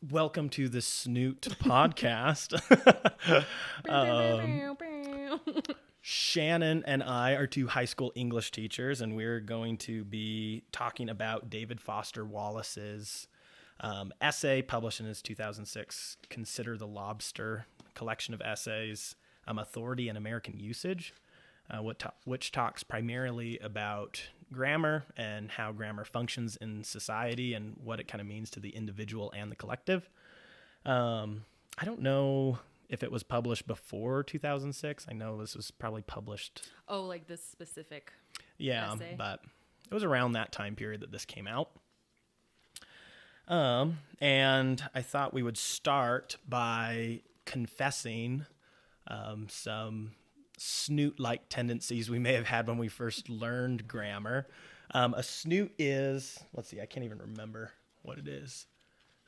Welcome to the SNOOT podcast. Shannon and I are two high school English teachers, and we're going to be talking about David Foster Wallace's essay published in his 2006 Consider the Lobster collection of essays, Authority and American Usage, which talks primarily about grammar and how grammar functions in society and what it kind of means to the individual and the collective. I don't know if it was published before 2006. I know this was probably published. Oh, like this specific essay? But it was around that time period that this came out. And I thought we would start by confessing some SNOOT-like tendencies we may have had when we first learned grammar. A SNOOT is, let's see, I can't even remember what it is.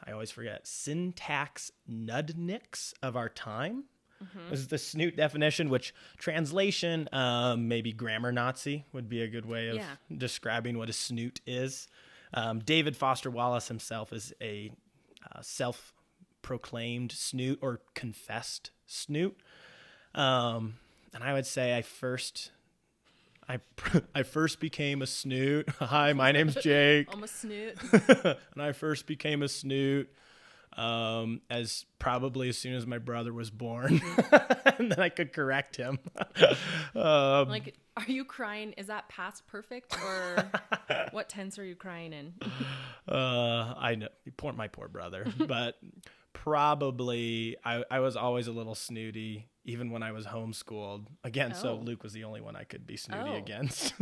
I always forget. Syntax nudniks of our time. Mm-hmm. This is the SNOOT definition, which translation, maybe grammar Nazi would be a good way of describing what a SNOOT is. David Foster Wallace himself is a self-proclaimed SNOOT or confessed SNOOT. And I would say I first became a SNOOT. Hi, my name's Jake. I'm a SNOOT. And I first became a SNOOT as soon as my brother was born. And then I could correct him. Like, are you crying? Is that past perfect, or what tense are you crying in? I know, my poor brother, but probably I was always a little snooty, even when I was homeschooled. Again, so Luke was the only one I could be snooty against.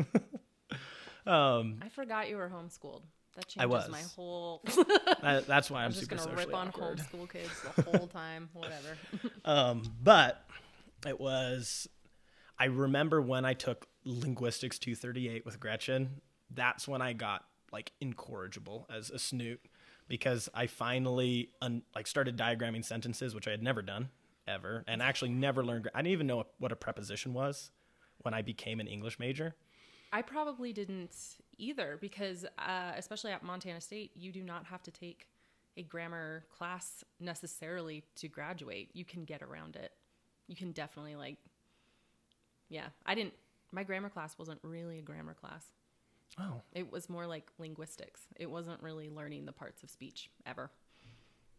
I forgot you were homeschooled. That changes my whole... That's why I'm just super gonna socially rip on awkward. homeschool kids the whole time, whatever. But it was... I remember when I took Linguistics 238 with Gretchen, that's when I got incorrigible as a snoot, because I finally started diagramming sentences, which I had never done ever, and actually never learned. I didn't even know what a preposition was when I became an English major. I probably didn't either, because especially at Montana State, you do not have to take a grammar class necessarily to graduate. You can get around it. You can definitely my grammar class wasn't really a grammar class. Oh. It was more like linguistics. It wasn't really learning the parts of speech ever.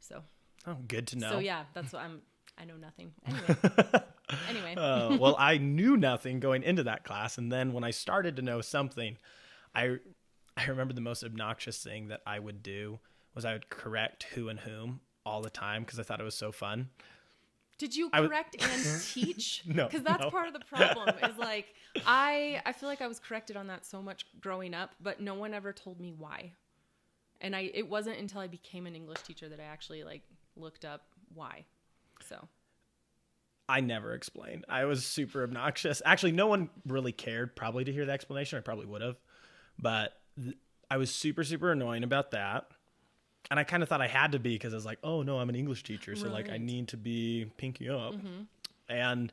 So. Oh, good to know. So yeah, that's what I know nothing. Anyway. Well, I knew nothing going into that class, and then when I started to know something, I remember the most obnoxious thing that I would do was I would correct who and whom all the time because I thought it was so fun. Did you correct and teach? No. Because that's part of the problem is I feel like I was corrected on that so much growing up, but no one ever told me why. And it wasn't until I became an English teacher that I actually looked up why. So I never explained. I was super obnoxious. Actually, no one really cared probably to hear the explanation. I probably would have. But I was super, super annoying about that. And I kind of thought I had to be because I was like, oh, no, I'm an English teacher. So, I need to be pinky up. Mm-hmm. And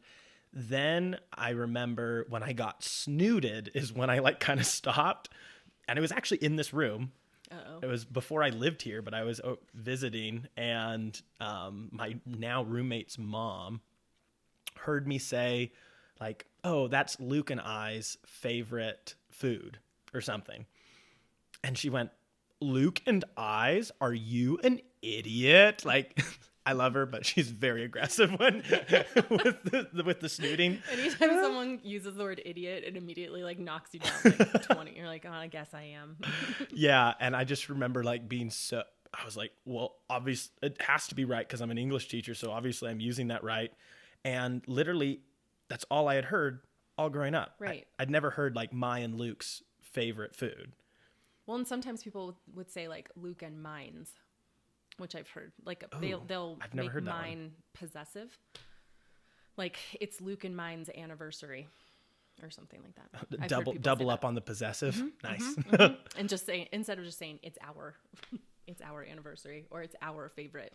then I remember when I got snooted is when I, kind of stopped. And it was actually in this room. Uh-oh. It was before I lived here, but I was visiting. And my now roommate's mom heard me say, oh, that's Luke and I's favorite food or something. And she went, Luke and I's? Are you an idiot? I love her, but she's very aggressive with the snooting. Anytime someone uses the word idiot, it immediately knocks you down 20. You're like, oh, I guess I am. Yeah, and I just remember being so. I was like, well, obviously it has to be right because I'm an English teacher, so obviously I'm using that right. And literally, that's all I had heard all growing up. Right. I'd never heard my and Luke's favorite food. Well, and sometimes people would say Luke and mine's, which I've heard. They'll I've never make heard that mine one. possessive. It's Luke and mine's anniversary or something like that. Double up on the possessive. Mm-hmm, nice. Mm-hmm, mm-hmm. And just say, instead of just saying it's our anniversary or it's our favorite.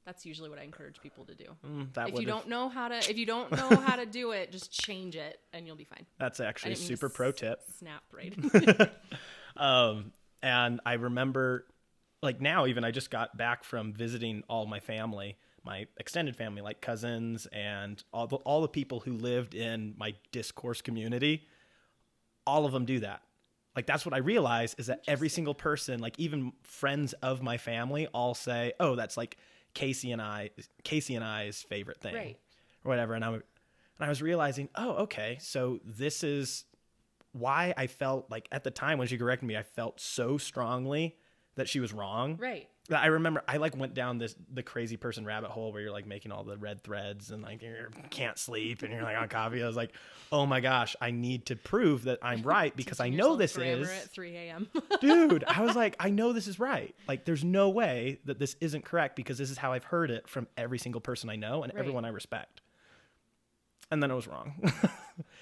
That's usually what I encourage people to do. If you don't know how to do it, just change it and you'll be fine. That's actually a super pro tip. Snap, right? And I remember like now even I just got back from visiting all my family, my extended family, like cousins and all the people who lived in my discourse community. All of them do that. Like, that's what I realize is that every single person, like even friends of my family, all say, oh, that's like Casey and I's favorite thing, Right. or whatever. And I was realizing, oh, okay, so this is why I felt like at the time when she corrected me, I felt so strongly that she was wrong. Right. I remember I like went down the crazy person rabbit hole where you're like making all the red threads and like you can't sleep and you're like on coffee. I was like, oh my gosh, I need to prove that I'm right because I know this is at 3 a.m. Dude, I was like, I know this is right. Like, there's no way that this isn't correct because this is how I've heard it from every single person I know and everyone I respect. And then I was wrong.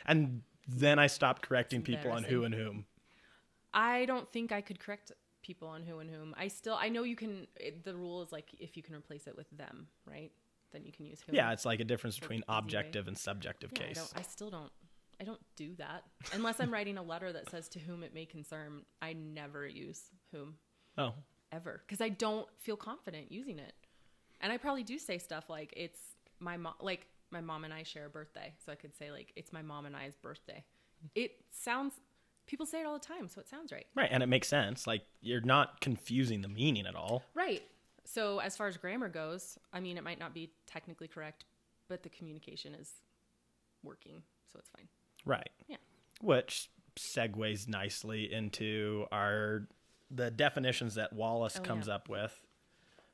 And then I stopped correcting people on who and whom. I don't think I could correct people on who and whom. I know you can, the rule is like if you can replace it with them, right? Then you can use whom. Yeah, it's like a difference between objective and subjective case. I don't do that. Unless I'm writing a letter that says to whom it may concern, I never use whom. Oh. Ever. Because I don't feel confident using it. And I probably do say stuff like it's my mom, like my mom and I share a birthday. So I could say like, it's my mom and I's birthday. It sounds, people say it all the time, so it sounds right. Right, and it makes sense. Like, you're not confusing the meaning at all. Right. So as far as grammar goes, I mean, it might not be technically correct, but the communication is working, so it's fine. Right. Yeah. Which segues nicely into the definitions that Wallace comes up with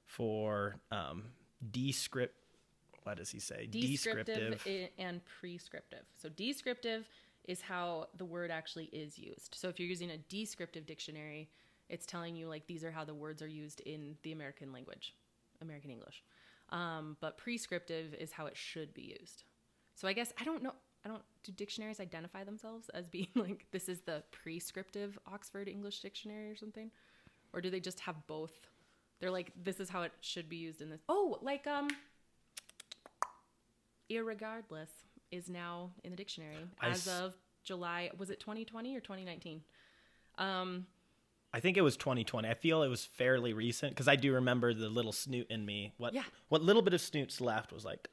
for descriptive. What does he say? Descriptive and prescriptive. So descriptive is how the word actually is used. So if you're using a descriptive dictionary, it's telling you like these are how the words are used in the American language, American English. But prescriptive is how it should be used. So I guess do dictionaries identify themselves as being like this is the prescriptive Oxford English Dictionary or something? Or do they just have both? They're like this is how it should be used in this. Oh, like irregardless is now in the dictionary as of July. Was it 2020 or 2019? I think it was 2020. I feel it was fairly recent because I do remember the little snoot in me. What little bit of snoots left was like.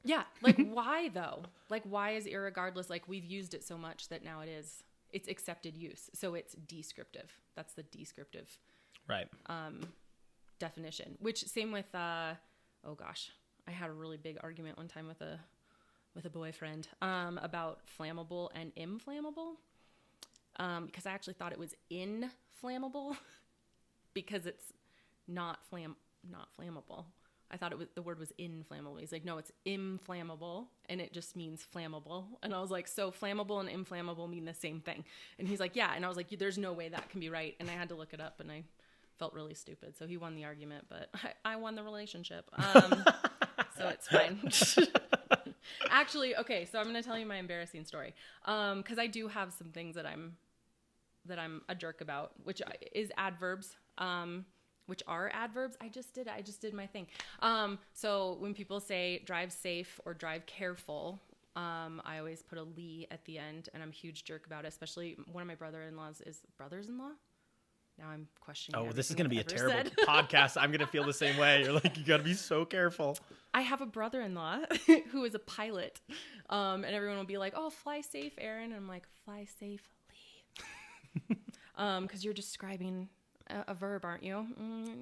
Yeah, like why though? Like why is irregardless? Like we've used it so much that now it's accepted use. So it's descriptive. That's the descriptive, right? Definition. Which same with oh gosh, I had a really big argument one time with a boyfriend about flammable and inflammable because I actually thought it was inflammable because it's not flammable. I thought the word was inflammable. He's like, no, it's inflammable, and it just means flammable. And I was like, so flammable and inflammable mean the same thing? And he's like, yeah. And I was like, there's no way that can be right. And I had to look it up, and I felt really stupid. So he won the argument, but I won the relationship. So it's fine. Actually, okay, so I'm going to tell you my embarrassing story. Because I do have some things that I'm a jerk about, which is adverbs. Which are adverbs. I just did my thing. So when people say drive safe or drive careful, I always put a "ly" at the end, and I'm a huge jerk about it, especially one of my brothers-in-law. Now I'm questioning. Oh, this is going to be a terrible podcast. I'm going to feel the same way. You're like, you got to be so careful. I have a brother-in-law who is a pilot, and everyone will be like, oh, fly safe, Aaron. And I'm like, fly safely. Because you're describing a verb, aren't you?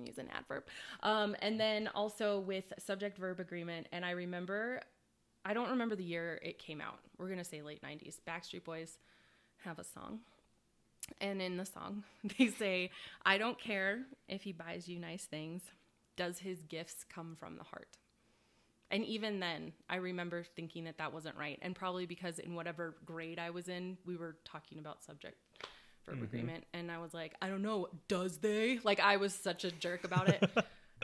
Use an adverb. And then also with subject-verb agreement. And I don't remember the year it came out. We're going to say late 90s. Backstreet Boys have a song. And in the song, they say, I don't care if he buys you nice things. Does his gifts come from the heart? And even then, I remember thinking that wasn't right. And probably because in whatever grade I was in, we were talking about subject-verb agreement. And I was like, I don't know, does they? Like, I was such a jerk about it.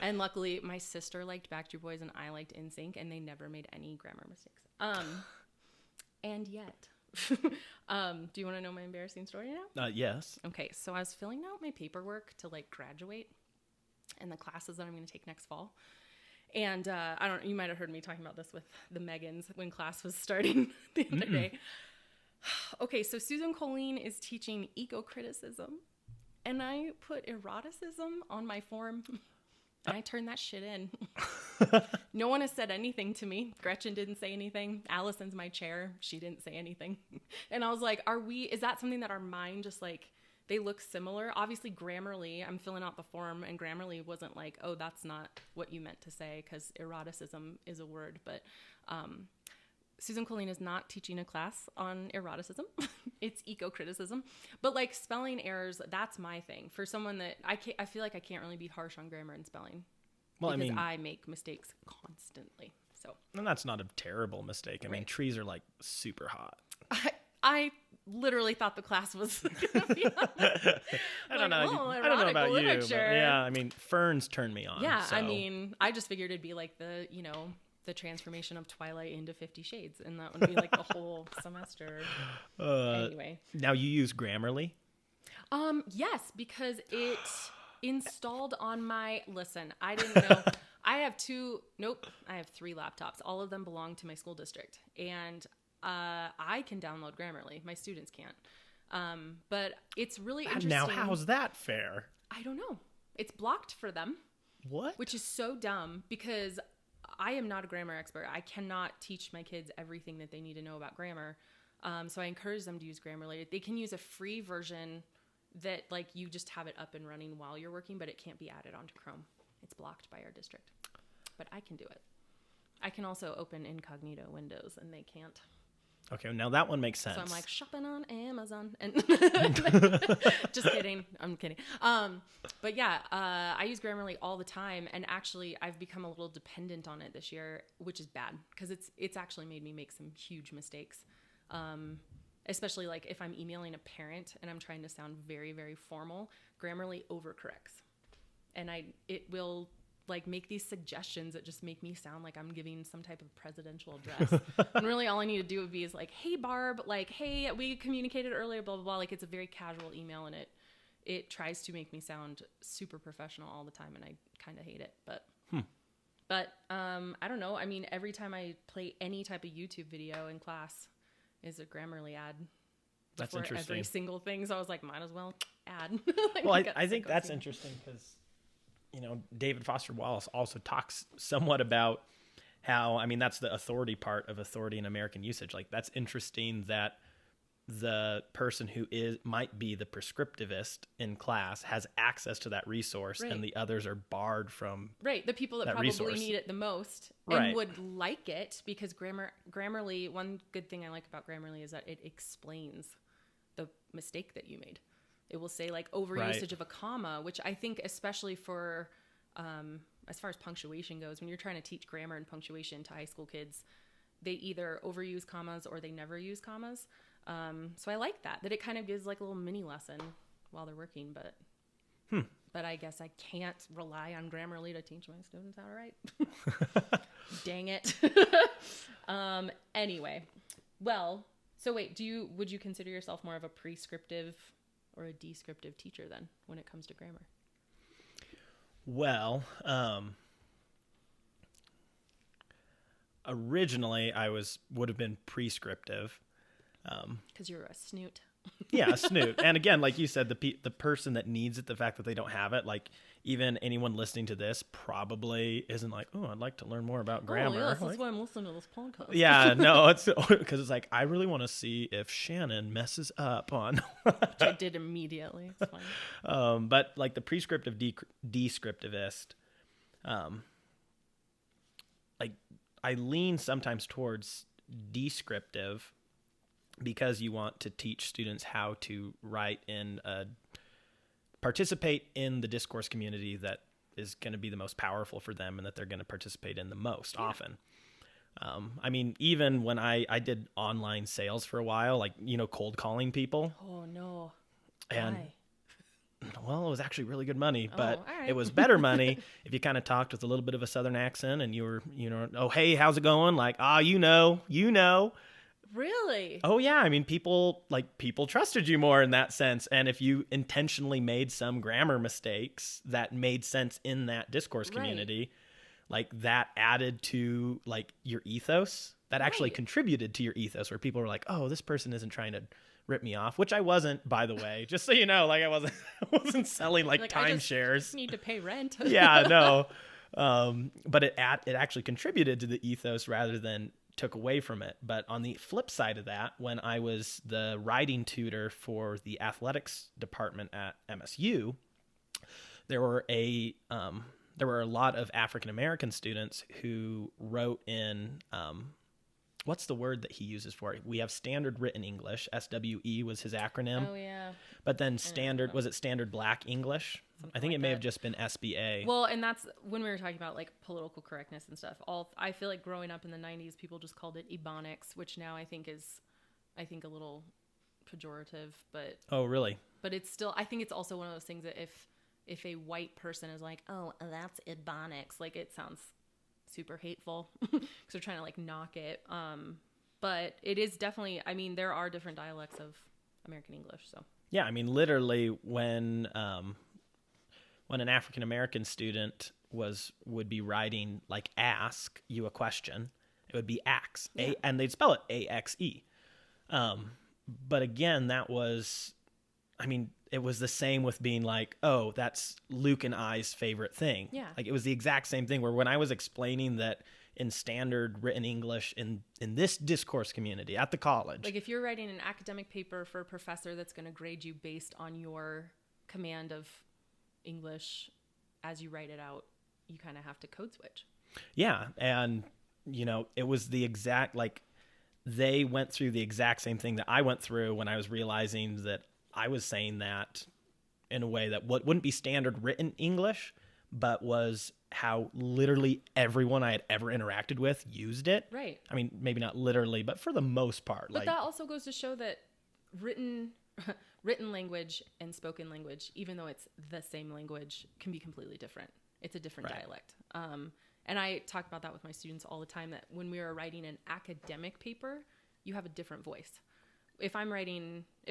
And luckily, my sister liked Backstreet Boys and I liked NSYNC, and they never made any grammar mistakes. And yet... do you want to know my embarrassing story now? Yes. Okay, so I was filling out my paperwork to like graduate and the classes that I'm going to take next fall. And you might have heard me talking about this with the Megans when class was starting the other day. Okay, so Susan Colleen is teaching eco-criticism. and I put eroticism on my form. And I turned that shit in. No one has said anything to me. Gretchen didn't say anything. Allison's my chair. She didn't say anything. And I was like, is that something that our mind just like, they look similar? Obviously, Grammarly, I'm filling out the form, and Grammarly wasn't like, oh, that's not what you meant to say, because eroticism is a word. But Susan Colleen is not teaching a class on eroticism. It's eco-criticism. But like spelling errors, that's my thing. For someone that I feel like I can't really be harsh on grammar and spelling. Well, because I make mistakes constantly. So. And that's not a terrible mistake. I mean, trees are like super hot. I literally thought the class was going to be on I don't know about literature. You. But yeah, I mean, ferns turn me on. Yeah, so. I mean, I just figured it'd be like the transformation of Twilight into 50 Shades, and that would be like the whole semester. Anyway. Now you use Grammarly? Yes, because it installed on my, listen, I didn't know. I have 3 laptops. All of them belong to my school district. And I can download Grammarly. My students can't. But it's really interesting. Now, how's that fair? I don't know. It's blocked for them. What? Which is so dumb, because I am not a grammar expert. I cannot teach my kids everything that they need to know about grammar. So I encourage them to use Grammarly. They can use a free version that like you just have it up and running while you're working, but it can't be added onto Chrome. It's blocked by our district. But I can do it. I can also open incognito windows, and they can't. Okay, now that one makes sense. So I'm like shopping on Amazon, and just kidding. I'm kidding. But yeah, I use Grammarly all the time, and actually I've become a little dependent on it this year, which is bad because it's actually made me make some huge mistakes. Especially like if I'm emailing a parent and I'm trying to sound very, very formal, Grammarly overcorrects, and it will like make these suggestions that just make me sound like I'm giving some type of presidential address. And really all I need to do would be is like, hey Barb, like, hey, we communicated earlier, blah, blah, blah. Like it's a very casual email, and it tries to make me sound super professional all the time, and I kind of hate it. But I don't know. I mean, every time I play any type of YouTube video in class is a Grammarly ad. That's for interesting. Every single thing. So I was like, might as well add. Like, well, I think that's interesting because, you know, David Foster Wallace also talks somewhat about how, I mean, that's the authority part of authority in American usage. Like, that's interesting that the person who might be the prescriptivist in class has access to that resource, right, and the others are barred from the people that probably resource. Need it the most and would like it, because Grammarly, one good thing I like about Grammarly is that it explains the mistake that you made. It will say like overusage of a comma, which I think especially for as far as punctuation goes, when you're trying to teach grammar and punctuation to high school kids, they either overuse commas or they never use commas. So I like that it kind of gives like a little mini lesson while they're working, but I guess I can't rely on Grammarly to teach my students how to write. Dang it. Anyway, well, so wait, would you consider yourself more of a prescriptive or a descriptive teacher then when it comes to grammar? Well, originally I would have been prescriptive. Because you're a snoot. Yeah, a snoot. And again, like you said, the person that needs it, the fact that they don't have it, like even anyone listening to this probably isn't like, oh, I'd like to learn more about grammar. Oh, yes, that's why I'm listening to this podcast. Yeah, no, it's because it's like, I really want to see if Shannon messes up on. Which I did immediately. It's fine. But like the prescriptive descriptivist, like I lean sometimes towards descriptive, because you want to teach students how to write participate in the discourse community that is going to be the most powerful for them and that they're going to participate in the most often. I mean, even when I did online sales for a while, like, you know, cold calling people. Oh, no. And, why? Well, it was actually really good money, but right. It was better money if you kind of talked with a little bit of a Southern accent and you were, you know, oh, hey, how's it going? Like, you know. Really? Oh yeah. I mean, people trusted you more in that sense. And if you intentionally made some grammar mistakes that made sense in that discourse community, like that added to like your ethos, that actually contributed to your ethos, where people were like, oh, this person isn't trying to rip me off, which I wasn't, by the way, just so you know, like I wasn't selling like timeshares. I just need to pay rent. Yeah, no. But it actually contributed to the ethos rather than took away from it. But on the flip side of that, when I was the writing tutor for the athletics department at MSU, there were a lot of African American students who wrote in what's the word that he uses for it? We have standard written English. SWE was his acronym. Oh yeah. But then standard Black English? I think it may have just been SBA. Well, and that's when we were talking about like political correctness and stuff. I feel like growing up in the 90s, people just called it Ebonics, which now I think is a little pejorative, but oh, really? But it's still, I think it's also one of those things that if a white person is like, "Oh, that's Ebonics," like it sounds super hateful because they're trying to like knock it. But it is definitely, I mean, there are different dialects of American English, so. Yeah, I mean, literally when an African American student would be writing like ask you a question, it would be axe, Yeah. and they'd spell it AXE. But again, that was, I mean, it was the same with being like, oh, that's Luke and I's favorite thing. Yeah. Like it was the exact same thing where when I was explaining that in standard written English in this discourse community at the college. Like if you're writing an academic paper for a professor that's going to grade you based on your command of English as you write it out, you kind of have to code switch. Yeah. And, you know, it was the exact, like they went through the exact same thing that I went through when I was realizing that I was saying that in a way that wouldn't be standard written English, but was how literally everyone I had ever interacted with used it. Right. I mean, maybe not literally, but for the most part. But that also goes to show that written language and spoken language, even though it's the same language, can be completely different. It's a different dialect. And I talk about that with my students all the time, that when we are writing an academic paper, you have a different voice. If I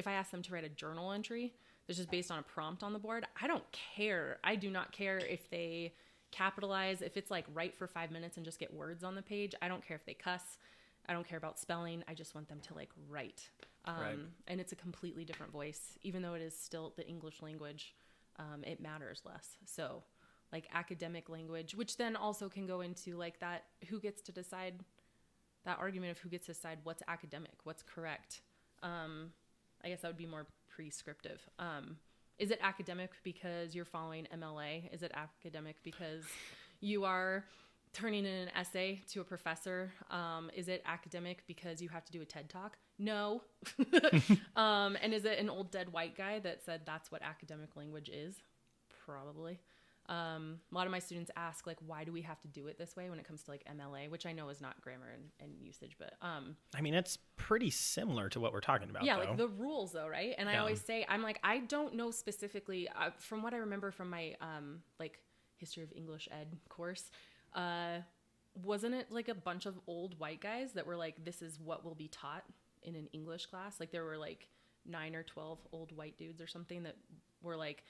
ask them to write a journal entry that's just based on a prompt on the board, I don't care. I do not care if they capitalize, if it's like write for 5 minutes and just get words on the page. I don't care if they cuss. I don't care about spelling. I just want them to like write. And it's a completely different voice. Even though it is still the English language, it matters less. So like academic language, which then also can go into like that, who gets to decide, that argument of who gets to decide what's academic, what's correct. I guess that would be more prescriptive. Is it academic because you're following MLA? Is it academic because you are turning in an essay to a professor? Is it academic because you have to do a TED Talk? No. And is it an old dead white guy that said that's what academic language is? Probably. A lot of my students ask, like, why do we have to do it this way when it comes to like MLA, which I know is not grammar and usage, but I mean, it's pretty similar to what we're talking about. Yeah, though. like the rules though, right? And I always say, I'm like, I don't know specifically from what I remember from my like history of English ed course. Wasn't it like a bunch of old white guys that were like, this is what will be taught in an English class? Like there were like 9 or 12 old white dudes or something that were like,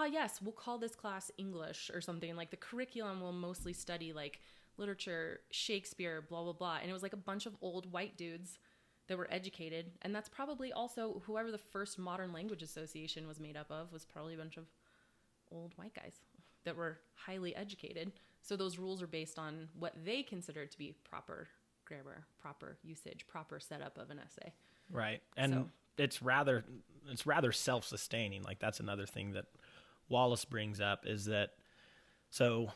yes, we'll call this class English or something. Like the curriculum will mostly study like literature, Shakespeare, blah, blah, blah. And it was like a bunch of old white dudes that were educated. And that's probably also whoever the first modern language association was made up of, was probably a bunch of old white guys that were highly educated. So those rules are based on what they consider to be proper grammar, proper usage, proper setup of an essay. Right. And it's rather self-sustaining. Like that's another thing that Wallace brings up is that, so,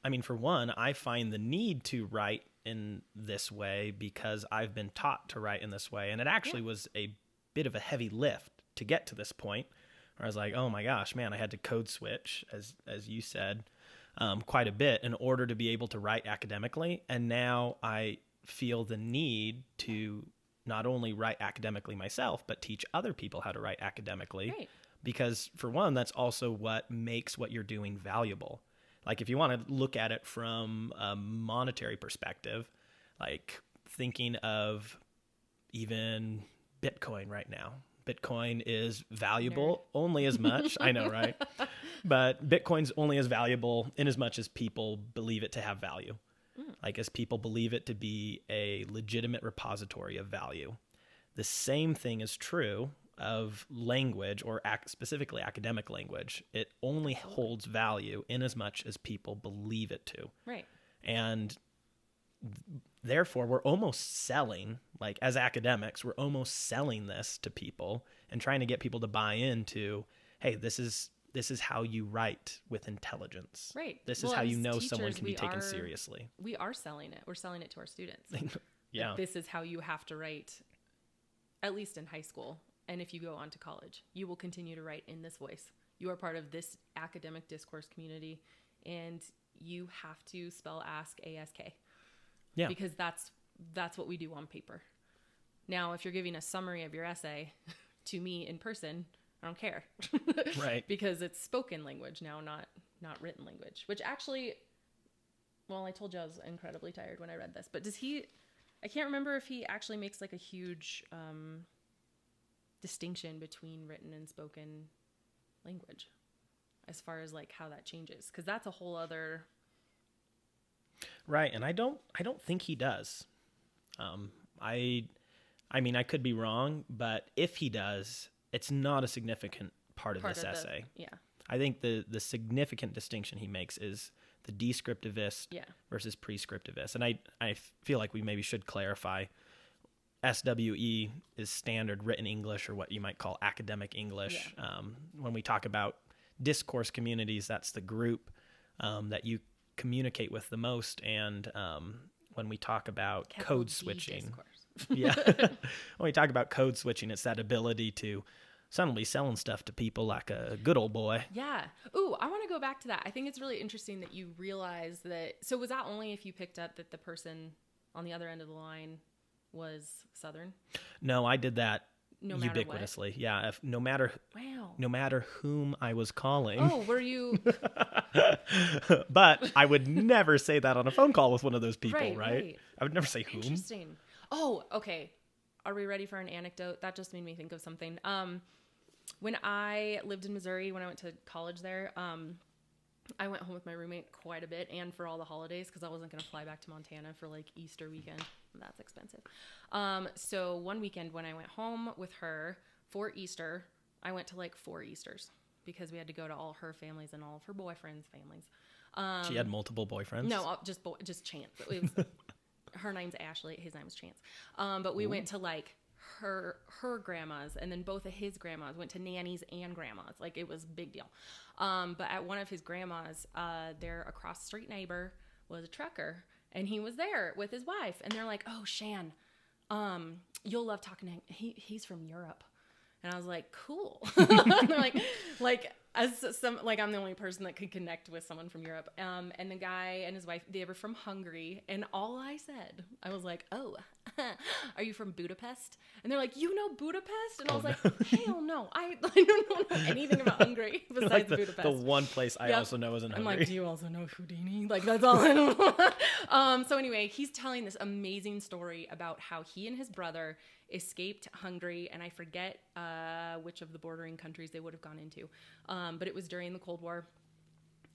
I mean, for one, I find the need to write in this way because I've been taught to write in this way. And it actually was a bit of a heavy lift to get to this point where I was like, oh my gosh, man, I had to code switch, as you said, quite a bit in order to be able to write academically. And now I feel the need to not only write academically myself, but teach other people how to write academically. Right. Because for one, that's also what makes what you're doing valuable. Like if you want to look at it from a monetary perspective, like thinking of even Bitcoin right now. Bitcoin is valuable only as much, I know, right? But Bitcoin's only as valuable in as much as people believe it to have value. Like as people believe it to be a legitimate repository of value. The same thing is true of language, or specifically academic language, it only holds value in as much as people believe it to. Right. And therefore, we're almost selling, like as academics, we're almost selling this to people and trying to get people to buy into, hey, this is how you write with intelligence. Right. This is how you know someone can be taken seriously. We are selling it. We're selling it to our students. Yeah. Like, this is how you have to write, at least in high school. And if you go on to college, you will continue to write in this voice. You are part of this academic discourse community, and you have to spell ask ASK. Yeah. Because that's what we do on paper. Now, if you're giving a summary of your essay to me in person, I don't care. Right. Because it's spoken language now, not written language. Which actually, well, I told you I was incredibly tired when I read this. But I can't remember if he actually makes like a huge distinction between written and spoken language as far as like how that changes. Because that's a whole other... Right, and I don't think he does. I mean, I could be wrong, but if he does, it's not a significant part of this essay. Yeah. I think the significant distinction he makes is the descriptivist versus prescriptivist. And I feel like we maybe should clarify. SWE is standard written English, or what you might call academic English. Yeah. When we talk about discourse communities, that's the group that you communicate with the most. And when we talk about code switching, when we talk about code switching, it's that ability to suddenly selling stuff to people like a good old boy. Yeah. Ooh, I want to go back to that. I think it's really interesting that you realize that. So was that only if you picked up that the person on the other end of the line was Southern? No, I did that no matter ubiquitously. What? Yeah. No matter whom I was calling. Oh, were you? But I would never say that on a phone call with one of those people, right? I would never say whom. Interesting. Oh, okay. Are we ready for an anecdote? That just made me think of something. When I lived in Missouri, when I went to college there, I went home with my roommate quite a bit, and for all the holidays, because I wasn't going to fly back to Montana for like Easter weekend. That's expensive. So one weekend when I went home with her for Easter, I went to like 4 Easters because we had to go to all her families and all of her boyfriends' families. She had multiple boyfriends? No, just Chance. It was, her name's Ashley. His name was Chance. But we went to like her grandmas, and then both of his grandmas went to nannies and grandmas. Like, it was a big deal. But at one of his grandmas, their across the street neighbor was a trucker, and he was there with his wife, and they're like, "Oh, Shan, you'll love talking to him. He's from Europe." And I was like, "Cool." They're like I'm the only person that could connect with someone from Europe. And the guy and his wife, they were from Hungary. And all I said, I was like, "Oh, are you from Budapest?" And they're like, "You know Budapest?" And I was like, "Hell no. I don't know anything about Hungary besides like Budapest." The one place I also know is in Hungary. I'm like, "Do you also know Houdini?" Like, that's all I know. So anyway, he's telling this amazing story about how he and his brother escaped Hungary, and I forget which of the bordering countries they would have gone into. But it was during the Cold War,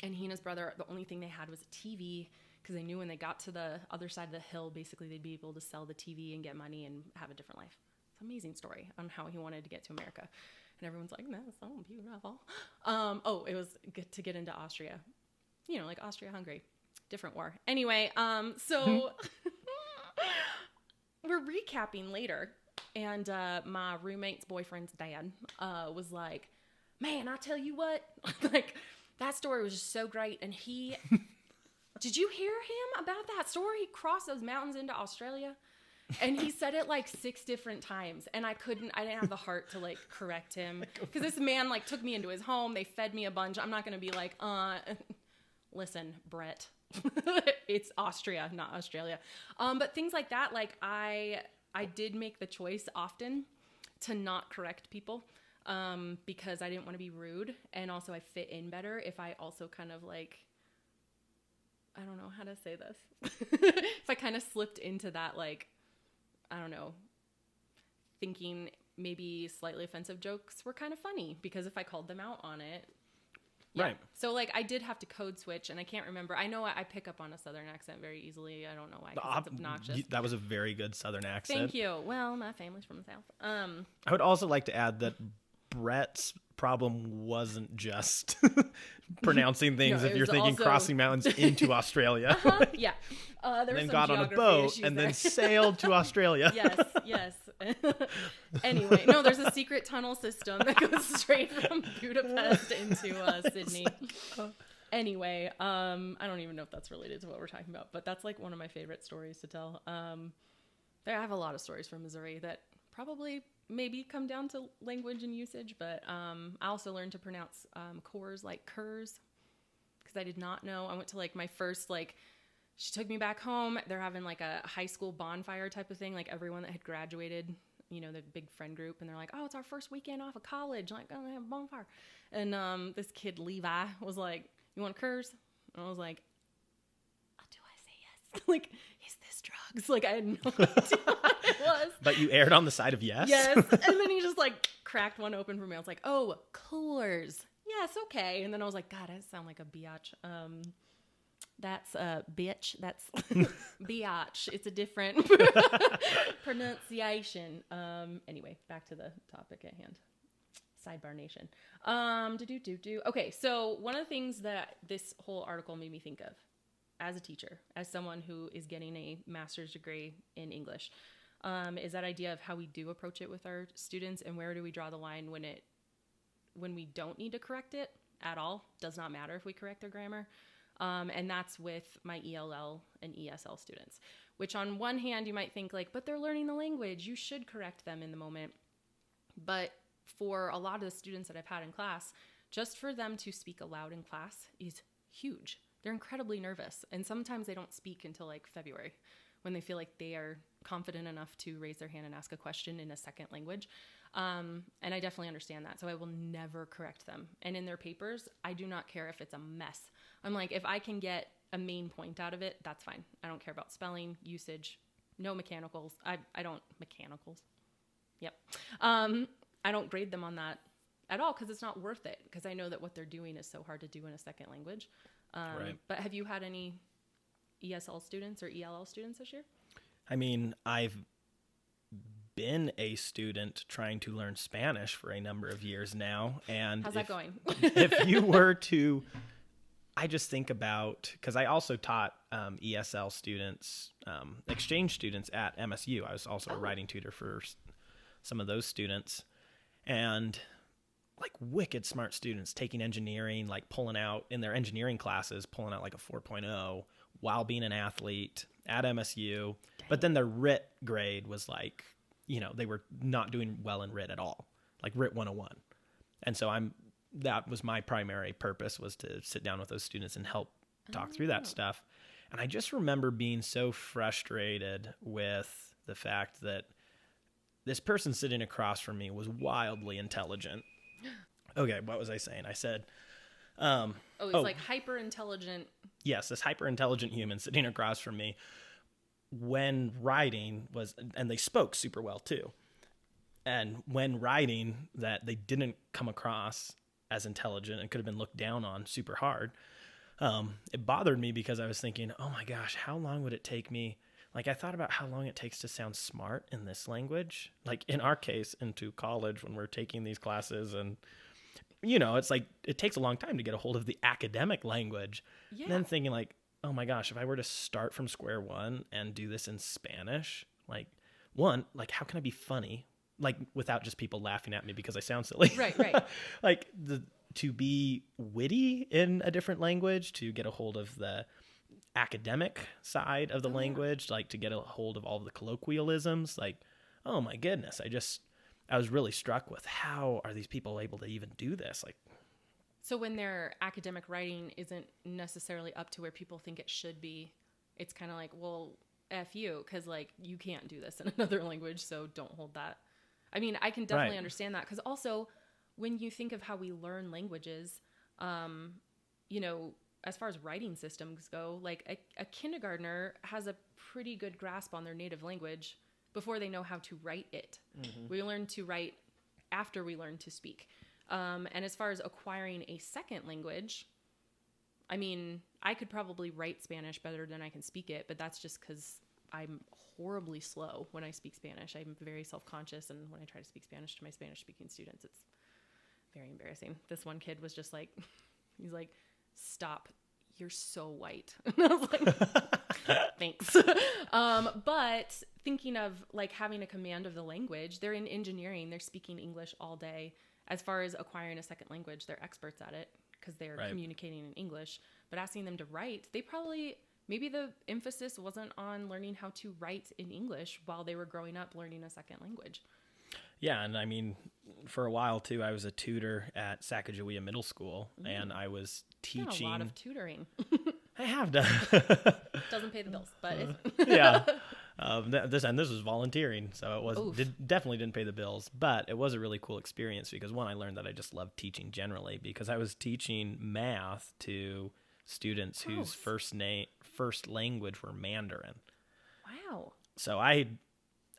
and he and his brother, the only thing they had was a TV, because they knew when they got to the other side of the hill, basically they'd be able to sell the TV and get money and have a different life. It's an amazing story on how he wanted to get to America. And everyone's like, "That's so beautiful." It was good to get into Austria. You know, like Austria-Hungary. Different war. Anyway, so we're recapping later. And my roommate's boyfriend's dad was like, "Man, I tell you what, like, that story was just so great." And did you hear him about that story? He crossed those mountains into Australia, and he said it like 6 different times. And I didn't have the heart to like correct him, because this man like took me into his home. They fed me a bunch. I'm not going to be like, "Listen, Brett, it's Austria, not Australia." But things like that, like I did make the choice often to not correct people, because I didn't want to be rude. And also I fit in better if I also kind of like, I don't know how to say this. If I kind of slipped into that, like, I don't know, thinking maybe slightly offensive jokes were kind of funny, because if I called them out on it, Yeah. Right. So like I did have to code switch, and I can't remember. I know I pick up on a Southern accent very easily. I don't know why, 'cause it's obnoxious. That was a very good Southern accent. Thank you. Well, my family's from the South. I would also like to add that Brett's problem wasn't just pronouncing things No, if it you're was thinking also- crossing mountains into Australia. Yeah. There And were then some got on a geography boat issues and there. then sailed to Australia. Yes. Anyway, no, there's a secret tunnel system that goes straight from Budapest into Sydney. Anyway, I don't even know if that's related to what we're talking about, but that's like one of my favorite stories to tell. I have a lot of stories from Missouri that probably maybe come down to language and usage, but I also learned to pronounce cores like curs, because I did not know. I went to like my first she took me back home. They're having like a high school bonfire type of thing. Like everyone that had graduated, you know, the big friend group. And they're like, oh, it's our first weekend off of college. Like, oh, we have a bonfire. And this kid, Levi, was like, you want to curse? And I was like, do I say yes? Like, is this drugs? Like, I had no idea what it was. But you erred on the side of yes? Yes. And then he just like cracked one open for me. I was like, oh, Coors. Yes, okay. And then I was like, God, I sound like a biatch. That's bitch. That's biatch. It's a different pronunciation. Anyway, back to the topic at hand. Sidebar nation. Okay, so one of the things that this whole article made me think of as a teacher, as someone who is getting a master's degree in English, is that idea of how we do approach it with our students, and where do we draw the line when we don't need to correct it at all. Does not matter if we correct their grammar. And that's with my ELL and ESL students, which on one hand you might think like, but they're learning the language, you should correct them in the moment. But for a lot of the students that I've had in class, just for them to speak aloud in class is huge. They're incredibly nervous. And sometimes they don't speak until like February, when they feel like they are confident enough to raise their hand and ask a question in a second language. And I definitely understand that. So I will never correct them. And in their papers, I do not care if it's a mess. I'm like, if I can get a main point out of it, that's fine. I don't care about spelling, usage, no mechanicals. I don't mechanicals. Yep. I don't grade them on that at all, because it's not worth it, because I know that what they're doing is so hard to do in a second language. Right. But have you had any ESL students or ELL students this year? I mean, I've been a student trying to learn Spanish for a number of years now. And how's that going? If you were to, I just think about, because I also taught ESL students, exchange students at MSU. I was also a writing tutor for some of those students. And like wicked smart students taking engineering, like pulling out in their engineering classes, pulling out like a 4.0 while being an athlete at MSU. Dang. But then their RIT grade was like, you know, they were not doing well in RIT at all, like RIT 101. And so that was my primary purpose, was to sit down with those students and help talk through that stuff. And I just remember being so frustrated with the fact that this person sitting across from me was wildly intelligent. Okay, what was I saying? I said... like hyper-intelligent. Yes, this hyper-intelligent human sitting across from me, when writing was... And they spoke super well, too. And when writing, that they didn't come across as intelligent and could have been looked down on super hard. It bothered me because I was thinking, oh my gosh, how long would it take me... Like, I thought about how long it takes to sound smart in this language. Like, in our case, into college, when we're taking these classes, and, you know, it's like, it takes a long time to get a hold of the academic language. Yeah. And then thinking, like, oh my gosh, if I were to start from square one and do this in Spanish, like, one, like, how can I be funny? Like, without just people laughing at me because I sound silly. Right. Like, to be witty in a different language, to get a hold of the academic side of the language, like to get a hold of all of the colloquialisms, like, oh my goodness, I was really struck with how are these people able to even do this? Like, so when their academic writing isn't necessarily up to where people think it should be, it's kind of like, well, F you, because like you can't do this in another language, so don't hold that. I mean, I can definitely understand that, because also when you think of how we learn languages, you know, as far as writing systems go, like a kindergartner has a pretty good grasp on their native language before they know how to write it. Mm-hmm. We learn to write after we learn to speak. And as far as acquiring a second language, I mean, I could probably write Spanish better than I can speak it, but that's just because I'm horribly slow when I speak Spanish. I'm very self-conscious, and when I try to speak Spanish to my Spanish-speaking students, it's very embarrassing. This one kid was just like, he's like, "Stop, you're so white." And I was like, thanks. But thinking of like having a command of the language, they're in engineering, they're speaking English all day. As far as acquiring a second language, they're experts at it because they're communicating in English. But asking them to write, maybe the emphasis wasn't on learning how to write in English while they were growing up learning a second language. Yeah, and I mean, for a while too, I was a tutor at Sacagawea Middle School, and I was teaching. A lot of tutoring. I have done. Doesn't pay the bills, but yeah. This was volunteering, so it was definitely didn't pay the bills, but it was a really cool experience because one, I learned that I just love teaching generally because I was teaching math to students whose first language were Mandarin. Wow. So I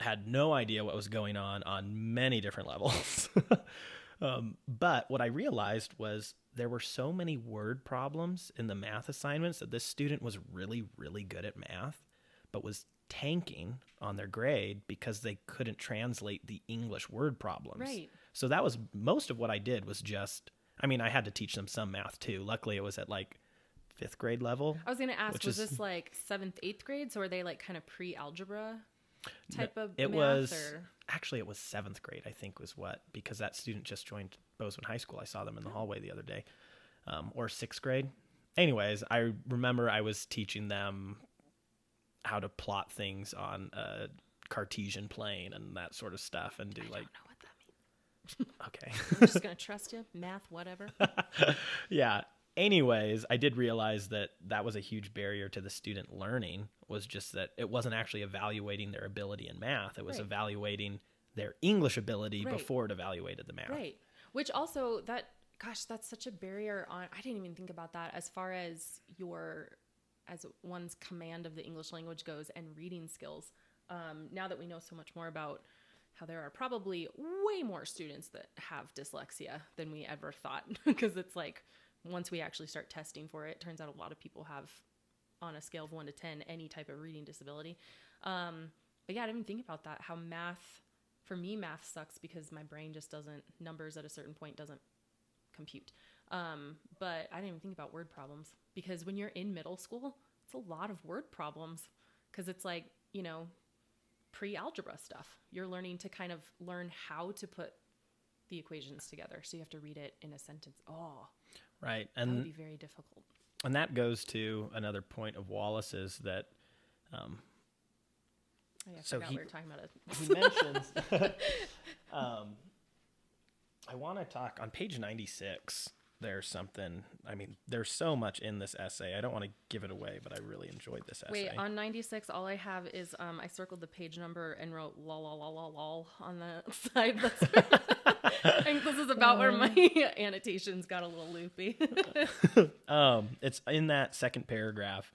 had no idea what was going on many different levels. But what I realized was there were so many word problems in the math assignments that this student was really, really good at math, but was tanking on their grade because they couldn't translate the English word problems. Right. So that was most of what I did was just, I mean, I had to teach them some math too. Luckily it was at like 5th grade level. I was going to ask, was this like 7th, 8th grade? So were they like kind of pre-algebra type of math? Actually, it was 7th grade, I think was because that student just joined Bozeman High School. I saw them in the hallway the other day. Or 6th grade. Anyways, I remember I was teaching them how to plot things on a Cartesian plane and that sort of stuff and do I don't know what that means. Okay. I'm just going to trust you. Math, whatever. Yeah. Anyways, I did realize that was a huge barrier to the student learning, was just that it wasn't actually evaluating their ability in math. It was evaluating their English ability before it evaluated the math. Right. Which also, that's such a barrier on, I didn't even think about that as far as one's command of the English language goes and reading skills. Now that we know so much more about how there are probably way more students that have dyslexia than we ever thought, because it's like, once we actually start testing for it, turns out a lot of people have, on a scale of 1 to 10, any type of reading disability. But yeah, I didn't even think about that, how for me, math sucks because my brain just numbers at a certain point doesn't compute. But I didn't even think about word problems, because when you're in middle school, it's a lot of word problems because it's like, pre-algebra stuff. You're learning to kind of learn how to put the equations together. So you have to read it in a sentence. Oh, right. And that would be very difficult. And that goes to another point of Wallace's that, I forgot we were talking about it. He mentions, I want to talk on page 96. There's something, I mean, there's so much in this essay. I don't want to give it away, but I really enjoyed this essay. Wait, on 96, all I have is, I circled the page number and wrote lol, lol, lol, lol, lol on the side. I think this is about where my annotations got a little loopy. It's in that second paragraph.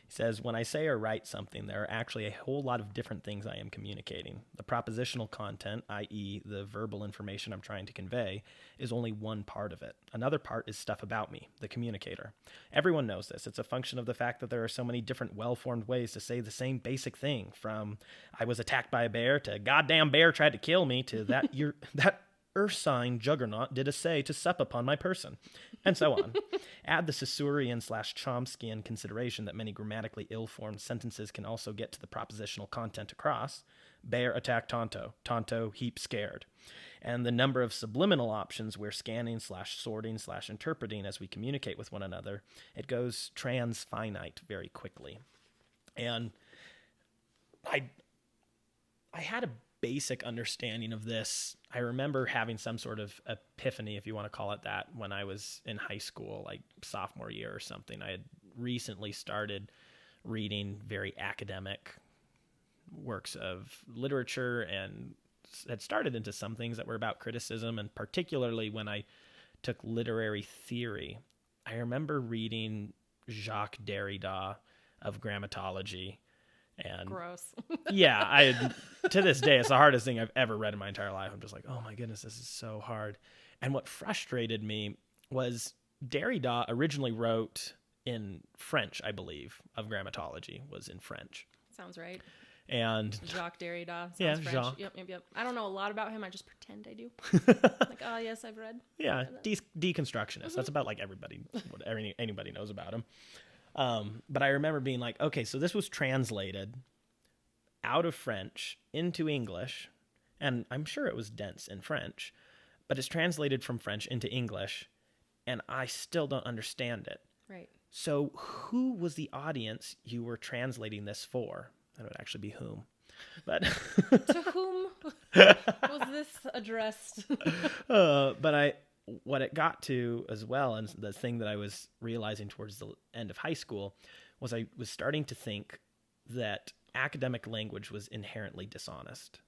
He says, when I say or write something, there are actually a whole lot of different things I am communicating. The propositional content, i.e. the verbal information I'm trying to convey, is only one part of it. Another part is stuff about me, the communicator. Everyone knows this. It's a function of the fact that there are so many different well-formed ways to say the same basic thing, from I was attacked by a bear to goddamn bear tried to kill me to that ursine juggernaut did essay to sup upon my person, and so on. Add the Saussurean/Chomskyan consideration that many grammatically ill-formed sentences can also get to the propositional content across. Bear attacked Tonto. Tonto heap scared. And the number of subliminal options we're scanning/sorting/interpreting as we communicate with one another, it goes transfinite very quickly. And I had a basic understanding of this. I remember having some sort of epiphany, if you want to call it that, when I was in high school, like sophomore year or something. I had recently started reading very academic works of literature and had started into some things that were about criticism, and particularly when I took literary theory. I remember reading Jacques Derrida of Grammatology. And gross. Yeah, to this day, it's the hardest thing I've ever read in my entire life. I'm just like, oh my goodness, this is so hard. And what frustrated me was Derrida originally wrote in French, I believe, of grammatology was in French. Sounds right. And Jacques Derrida. Sounds yeah, French. Jacques. Yep. I don't know a lot about him. I just pretend I do. Like, oh, yes, I've read. Yeah, deconstructionist. That's about like anybody knows about him. But I remember being like, okay, so this was translated out of French into English, and I'm sure it was dense in French, but it's translated from French into English, and I still don't understand it. Right. So who was the audience you were translating this for? That would actually be whom. But to whom was this addressed? But what it got to as well, and the thing that I was realizing towards the end of high school, was I was starting to think that academic language was inherently dishonest.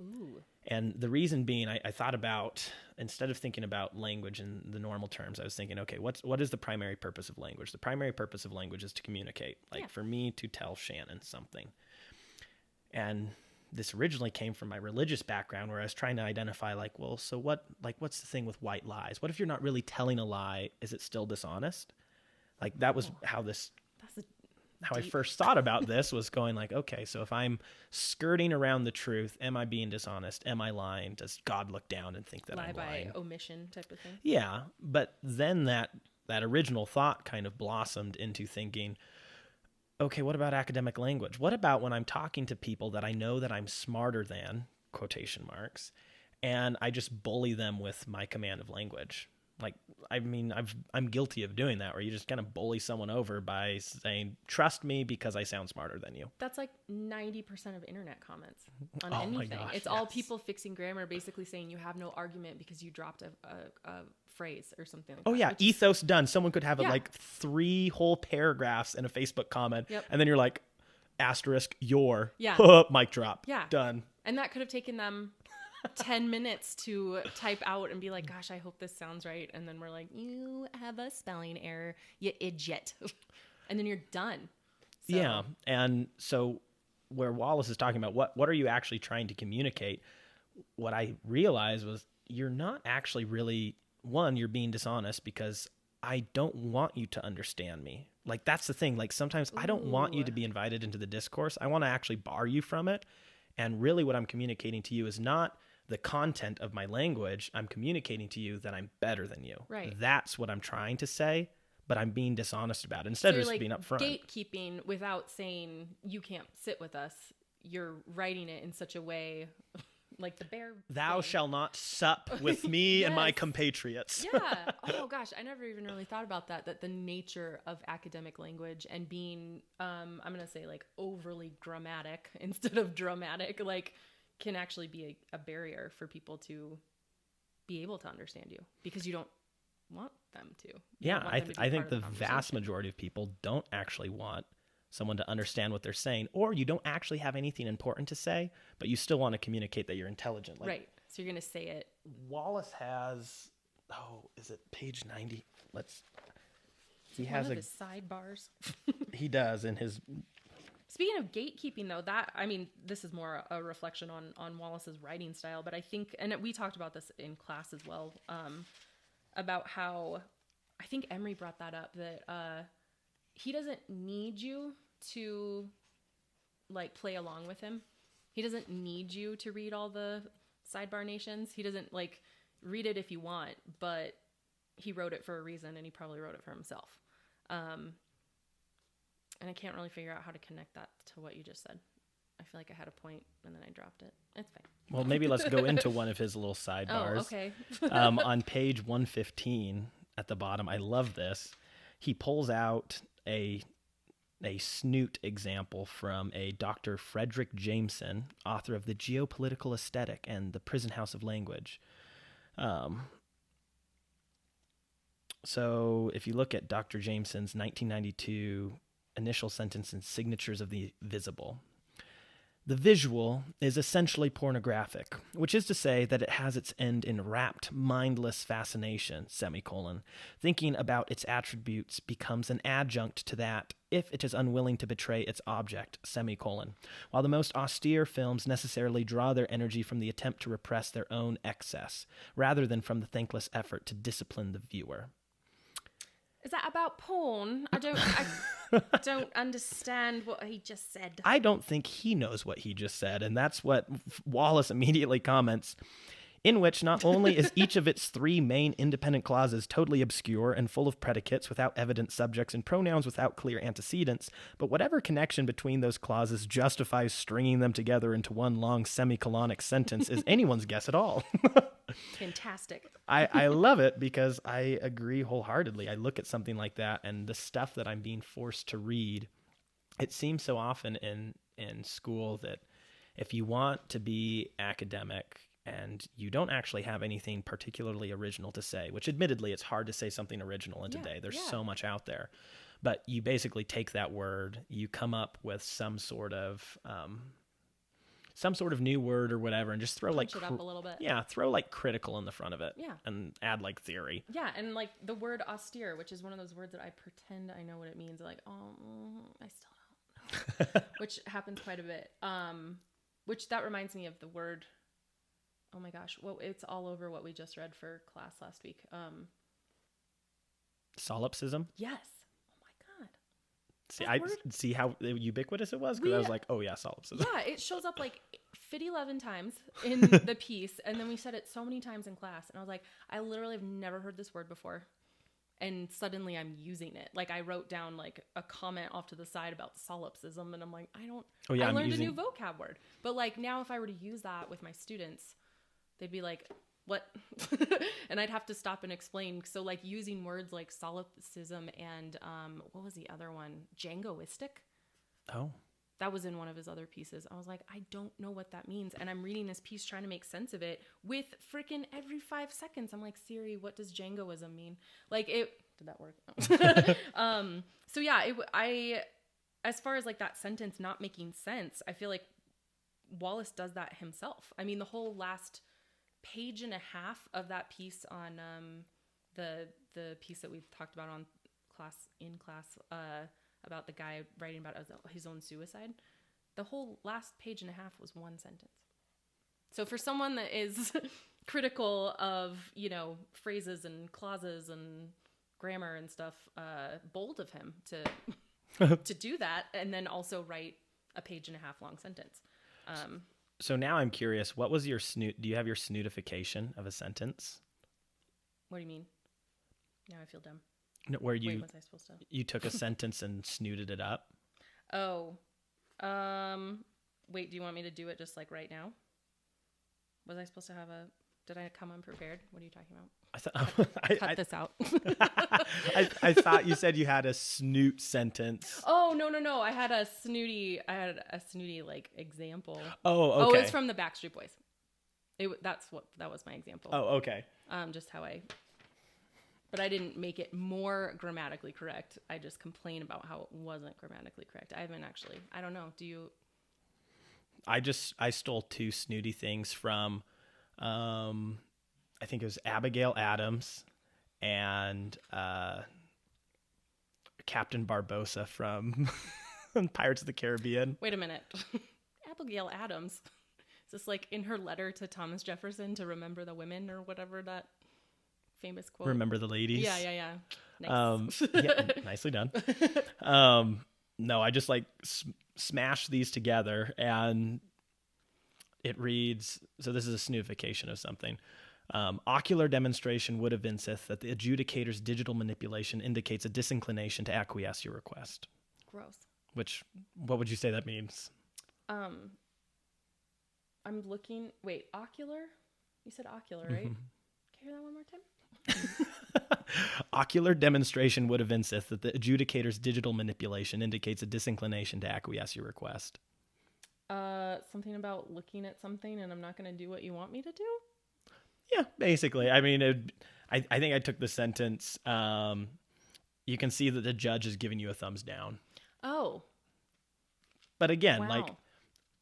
Ooh. And the reason being, I thought about, instead of thinking about language in the normal terms, I was thinking, okay, what is the primary purpose of language? The primary purpose of language is to communicate, like for me to tell Shannon something. And this originally came from my religious background, where I was trying to identify, like, well, so what's the thing with white lies? What if you're not really telling a lie? Is it still dishonest? Like, that was how I first thought about this, was going like, okay, so if I'm skirting around the truth, am I being dishonest? Am I lying? Does God look down and think that I'm lying? By omission type of thing? Yeah. But then that original thought kind of blossomed into thinking, okay, what about academic language? What about when I'm talking to people that I know that I'm smarter than, quotation marks, and I just bully them with my command of language? Like, I mean, I'm guilty of doing that, where you just kind of bully someone over by saying, trust me because I sound smarter than you. That's like 90% of internet comments on anything. My gosh, it's all people fixing grammar, basically saying you have no argument because you dropped a phrase or something like that. Oh, yeah. Ethos done. Someone could have like 3 whole paragraphs in a Facebook comment. Yep. And then you're like, asterisk, your, mic drop. Yeah. Done. And that could have taken them 10 minutes to type out and be like, gosh, I hope this sounds right. And then we're like, you have a spelling error, you idiot. And then you're done. So. Yeah. And so where Wallace is talking about what are you actually trying to communicate, what I realized was you're not actually really, one, you're being dishonest because I don't want you to understand me. Like, that's the thing. Like, sometimes I don't want you to be invited into the discourse. I want to actually bar you from it. And really what I'm communicating to you is not the content of my language. I'm communicating to you that I'm better than you. Right. That's what I'm trying to say, but I'm being dishonest about it instead of just being upfront. Gatekeeping without saying you can't sit with us. You're writing it in such a way, like the bear. Thou shalt not sup with me and my compatriots. Yeah. Oh gosh, I never even really thought about that. That the nature of academic language and being, I'm gonna say like overly grammatic instead of dramatic, like, can actually be a barrier for people to be able to understand you because you don't want them to. Yeah, I think the vast majority of people don't actually want someone to understand what they're saying, or you don't actually have anything important to say, but you still want to communicate that you're intelligent. Like, right. So you're going to say it. Wallace has, is it page 90? He has his sidebars. He does in his... Speaking of gatekeeping, though, this is more a reflection on Wallace's writing style, but I think, and we talked about this in class as well, about how, I think Emery brought that up, that he doesn't need you to, like, play along with him. He doesn't need you to read all the sidebar nations. He doesn't, like, read it if you want, but he wrote it for a reason, and he probably wrote it for himself. And I can't really figure out how to connect that to what you just said. I feel like I had a point and then I dropped it. It's fine. Well, maybe let's go into one of his little sidebars. Oh, okay. On page 115 at the bottom, I love this. He pulls out a SNOOT example from a Dr. Frederick Jameson, author of The Geopolitical Aesthetic and The Prison House of Language. So if you look at Dr. Jameson's 1992 initial sentence and signatures of the visible, The visual is essentially pornographic, which is to say that it has its end in rapt, mindless fascination, semicolon. Thinking about its attributes becomes an adjunct to that if it is unwilling to betray its object, semicolon. While the most austere films necessarily draw their energy from the attempt to repress their own excess, rather than from the thankless effort to discipline the viewer. Is that about porn? I don't understand what he just said. I don't think he knows what he just said, and that's what Wallace immediately comments, in which not only is each of its three main independent clauses totally obscure and full of predicates without evident subjects and pronouns without clear antecedents, but whatever connection between those clauses justifies stringing them together into one long semicolonic sentence is anyone's guess at all. Fantastic. I love it because I agree wholeheartedly. I look at something like that and the stuff that I'm being forced to read, it seems so often in school that if you want to be academic and you don't actually have anything particularly original to say, which admittedly it's hard to say something original in today. There's so much out there. But you basically take that word, you come up with some sort of new word or whatever, and just throw Punch it up a little bit. Yeah, throw like critical in the front of it. Yeah. And add like theory. Yeah, and like the word austere, which is one of those words that I pretend I know what it means. Like, I still don't know. Which happens quite a bit. Which that reminds me of the word, oh my gosh, well, it's all over what we just read for class last week. Solipsism? Yes. Oh my God. See how ubiquitous it was? Because I was like, oh yeah, solipsism. Yeah, it shows up like 11 times in the piece, and then we said it so many times in class, and I was like, I literally have never heard this word before, and suddenly I'm using it. Like I wrote down like a comment off to the side about solipsism, and I'm like, I learned a new vocab word. But like now if I were to use that with my students, they'd be like, what? And I'd have to stop and explain. So like using words like solipsism and what was the other one? Jingoistic. Oh. That was in one of his other pieces. I was like, I don't know what that means. And I'm reading this piece trying to make sense of it with freaking every 5 seconds. I'm like, Siri, what does jingoism mean? Like did that work? So yeah, as far as like that sentence not making sense, I feel like Wallace does that himself. I mean, the whole last page and a half of that piece on the piece that we've talked about on class about the guy writing about his own suicide, the whole last page and a half was one sentence. So for someone that is critical of, phrases and clauses and grammar and stuff, bold of him to do that and then also write a page and a half long sentence. So now I'm curious, what was your snoot? Do you have your snootification of a sentence? What do you mean? Now I feel dumb. No, where you, Wait, was I supposed to? You took a sentence and snooted it up? Oh. Wait, do you want me to do it just like right now? Was I supposed to have did I come unprepared? What are you talking about? Cut this out. I thought you said you had a snoot sentence. Oh, no. I had a snooty like example. Oh, okay. Oh, it's from the Backstreet Boys. That was my example. Oh, okay. Just how but I didn't make it more grammatically correct. I just complain about how it wasn't grammatically correct. I don't know. Do you? I stole 2 snooty things from, I think it was Abigail Adams and Captain Barbossa from Pirates of the Caribbean. Wait a minute. Abigail Adams. Is this like in her letter to Thomas Jefferson to remember the women or whatever that famous quote? Remember the ladies? Yeah. Nice. Yeah, nicely done. No, I just like smashed these together and it reads, so this is a snootification of something. Ocular demonstration would evinceth that the adjudicator's digital manipulation indicates a disinclination to acquiesce your request. Gross. What would you say that means? I'm looking, wait, ocular? You said ocular, right? Mm-hmm. Can you hear that one more time? Ocular demonstration would evinceth that the adjudicator's digital manipulation indicates a disinclination to acquiesce your request. Something about looking at something and I'm not going to do what you want me to do? Yeah, basically. I mean, I think I took the sentence, you can see that the judge is giving you a thumbs down. Oh. But again, wow. like,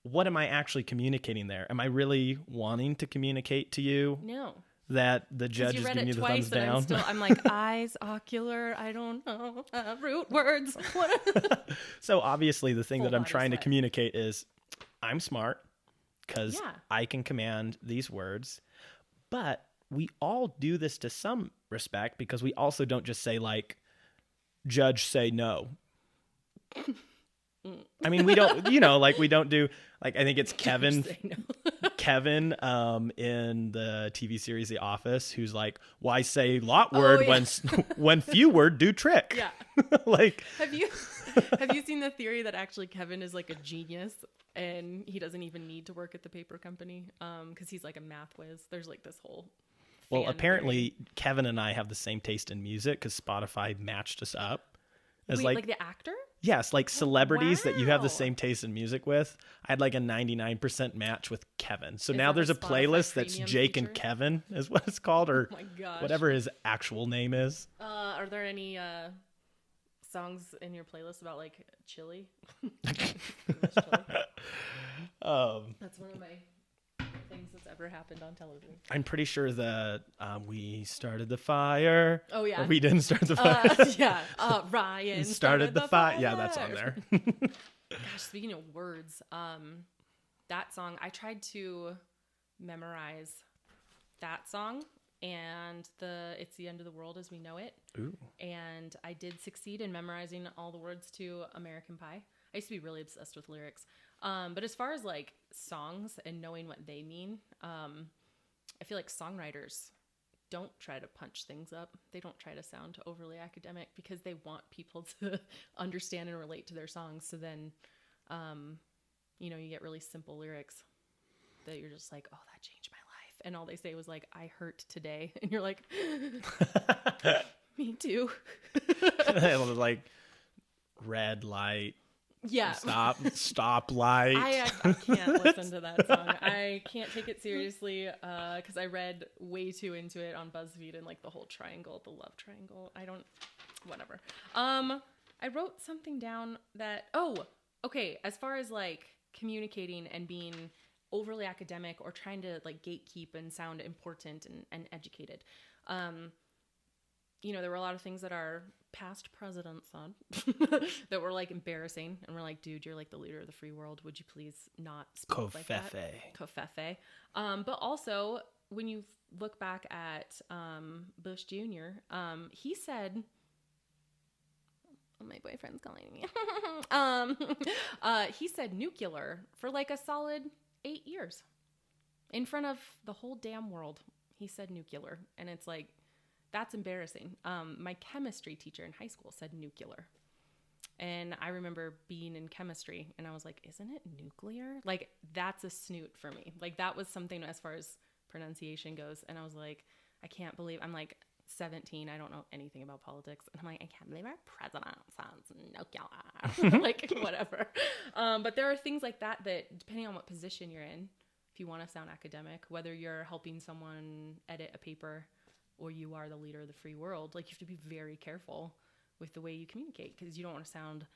what am I actually communicating there? Am I really wanting to communicate to you No. that the judge is giving you the thumbs down? I'm like, eyes, ocular, I don't know, root words. What? So obviously the thing Full that I'm body trying to sweat. communicate is I'm smart because Yeah. I can command these words. But we all do this to some respect because we also don't just say like, judge, say no. I mean, we don't, like we don't do, like, I think it's Kevin, Say no. Kevin, in the TV series The Office, who's like, why say lot word yeah. when few word do trick? Yeah. Like, Have you seen the theory that actually Kevin is like a genius and he doesn't even need to work at the paper company? Because he's like a math whiz. There's like this whole well, fan apparently theory. Kevin and I have the same taste in music because Spotify matched us up as Wait, like the actor? yes, like celebrities that you have the wow. same taste in music with. I had like a 99% match with Kevin. So Is now that there's a a Spotify playlist that's premium Jake feature? and Kevin is what it's called, or Oh my gosh. whatever his actual name is. Are there any songs in your playlist about like chili? English chili? That's one of my things that's ever happened on television. I'm pretty sure that we started the fire. Oh yeah. Or we didn't start the fire. Yeah. Ryan started the fire. Yeah, that's on there. Gosh, speaking of words, that song, I tried to memorize that song and It's the End of the World as We Know It. Ooh. And I did succeed in memorizing all the words to American Pie. I used to be really obsessed with lyrics. But as far as like songs and knowing what they mean, I feel like songwriters don't try to punch things up. They don't try to sound overly academic because they want people to understand and relate to their songs. So then, you get really simple lyrics that you're just like, oh, that changed my life. And all they say was like, I hurt today. And you're like, me too. It was like red light. Yeah. Stop light. I can't listen to that song. I can't take it seriously because I read way too into it on BuzzFeed and like the whole triangle, the love triangle. Whatever. I wrote something down that, okay. As far as like communicating and being overly academic or trying to like gatekeep and sound important and educated. There were a lot of things that our past president said that were like embarrassing. And we're like, dude, you're like the leader of the free world. Would you please not speak like that? Covfefe. But also when you look back at Bush Jr., he said, oh, my boyfriend's calling me. He said nuclear for like a solid 8 years in front of the whole damn world. He said nuclear. And it's like, that's embarrassing. My chemistry teacher in high school said nuclear. And I remember being in chemistry and I was like, isn't it nuclear? Like, that's a snoot for me. Like, that was something as far as pronunciation goes. And I was like, I can't believe, I'm like 17. I don't know anything about politics. And I'm like, I can't believe our president sounds nuclear. Like, whatever. But there are things like that depending on what position you're in, if you want to sound academic, whether you're helping someone edit a paper or you are the leader of the free world, like you have to be very careful with the way you communicate because you don't want to sound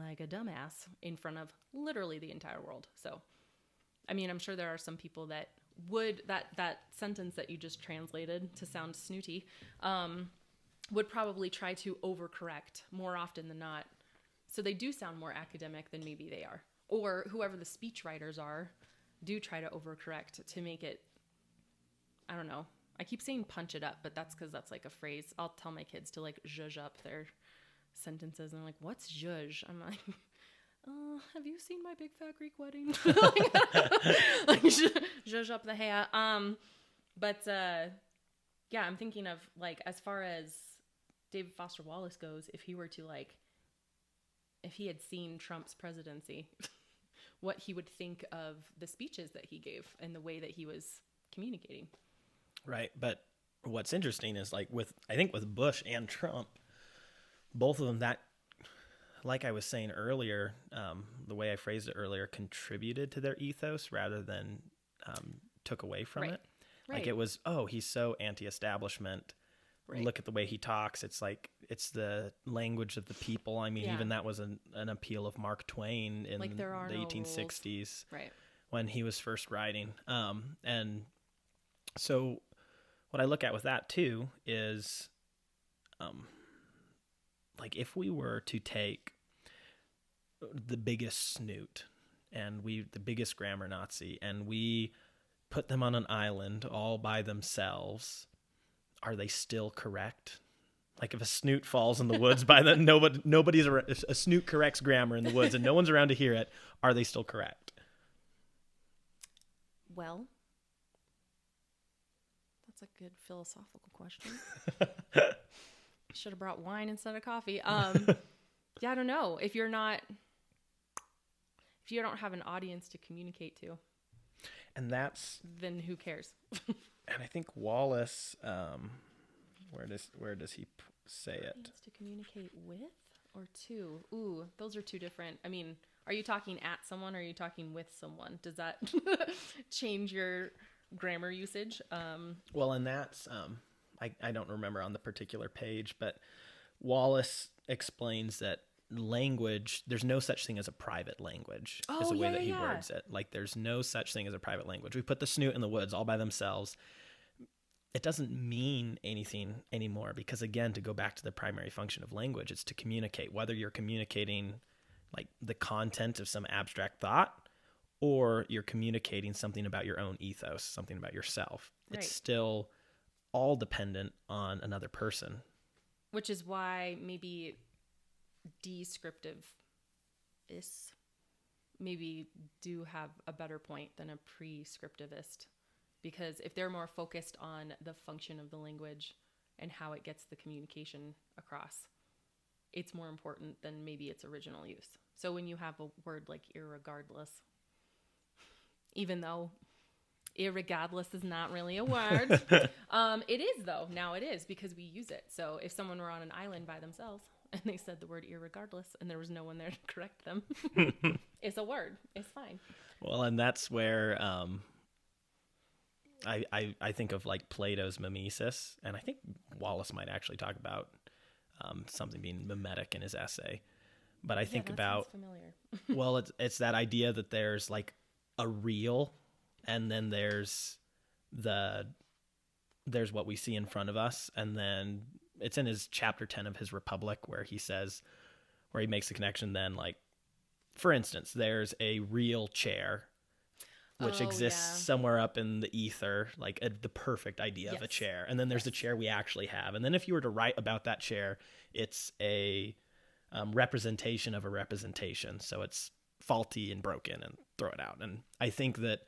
like a dumbass in front of literally the entire world. So, I mean, I'm sure there are some people that would, that sentence that you just translated to sound snooty, would probably try to overcorrect more often than not. So they do sound more academic than maybe they are. Or whoever the speech writers are do try to overcorrect to make it, I don't know. I keep saying punch it up, but that's because that's like a phrase. I'll tell my kids to like zhuzh up their sentences. And I'm like, what's zhuzh? I'm like, have you seen My Big Fat Greek Wedding? Like zhuzh up the hair. Yeah, I'm thinking of like, as far as David Foster Wallace goes, if he had seen Trump's presidency, what he would think of the speeches that he gave and the way that he was communicating. Right. But what's interesting is like I think with Bush and Trump, both of them that, like I was saying earlier, the way I phrased it earlier, contributed to their ethos rather than took away from it. Like it was, he's so anti-establishment. Right. Look at the way he talks. It's like, it's the language of the people. I mean, even that was an appeal of Mark Twain in like there are the no 1860s, rules. Right? When he was first writing. And so what I look at with that too is, like if we were to take the biggest snoot and the biggest grammar Nazi, and we put them on an island all by themselves, are they still correct? Like if a snoot falls in the woods nobody's around, a snoot corrects grammar in the woods and no one's around to hear it, are they still correct? Well, that's a good philosophical question. Should have brought wine instead of coffee. Yeah, I don't know. If you don't have an audience to communicate to, and then who cares? And I think Wallace, where does he say it? To communicate with or to? Ooh, those are two different. I mean, are you talking at someone or are you talking with someone? Does that change your grammar usage? Well, and that's, I don't remember on the particular page, but Wallace explains that language, there's no such thing as a private language, is the way that he words it. Like there's no such thing as a private language. We put the snoot in the woods all by themselves. It doesn't mean anything anymore because, again, to go back to the primary function of language, it's to communicate, whether you're communicating like the content of some abstract thought or you're communicating something about your own ethos, something about yourself. Right. It's still all dependent on another person. Which is why maybe descriptive is maybe do have a better point than a prescriptivist, because if they're more focused on the function of the language and how it gets the communication across, it's more important than maybe its original use. So when you have a word like irregardless, even though irregardless is not really a word, it is though. Now it is because we use it. So if someone were on an island by themselves and they said the word irregardless and there was no one there to correct them, it's a word. It's fine. Well, and that's where I think of like Plato's mimesis, and I think Wallace might actually talk about something being mimetic in his essay. But I think about, well, it's that idea that there's like a real, and then there's what we see in front of us, and then it's in his chapter 10 of his Republic where he makes the connection. Then, like, for instance, there's a real chair which exists somewhere up in the ether, like the perfect idea of a chair. And then there's the chair we actually have. And then if you were to write about that chair, it's a representation of a representation. So it's faulty and broken, and throw it out. And I think that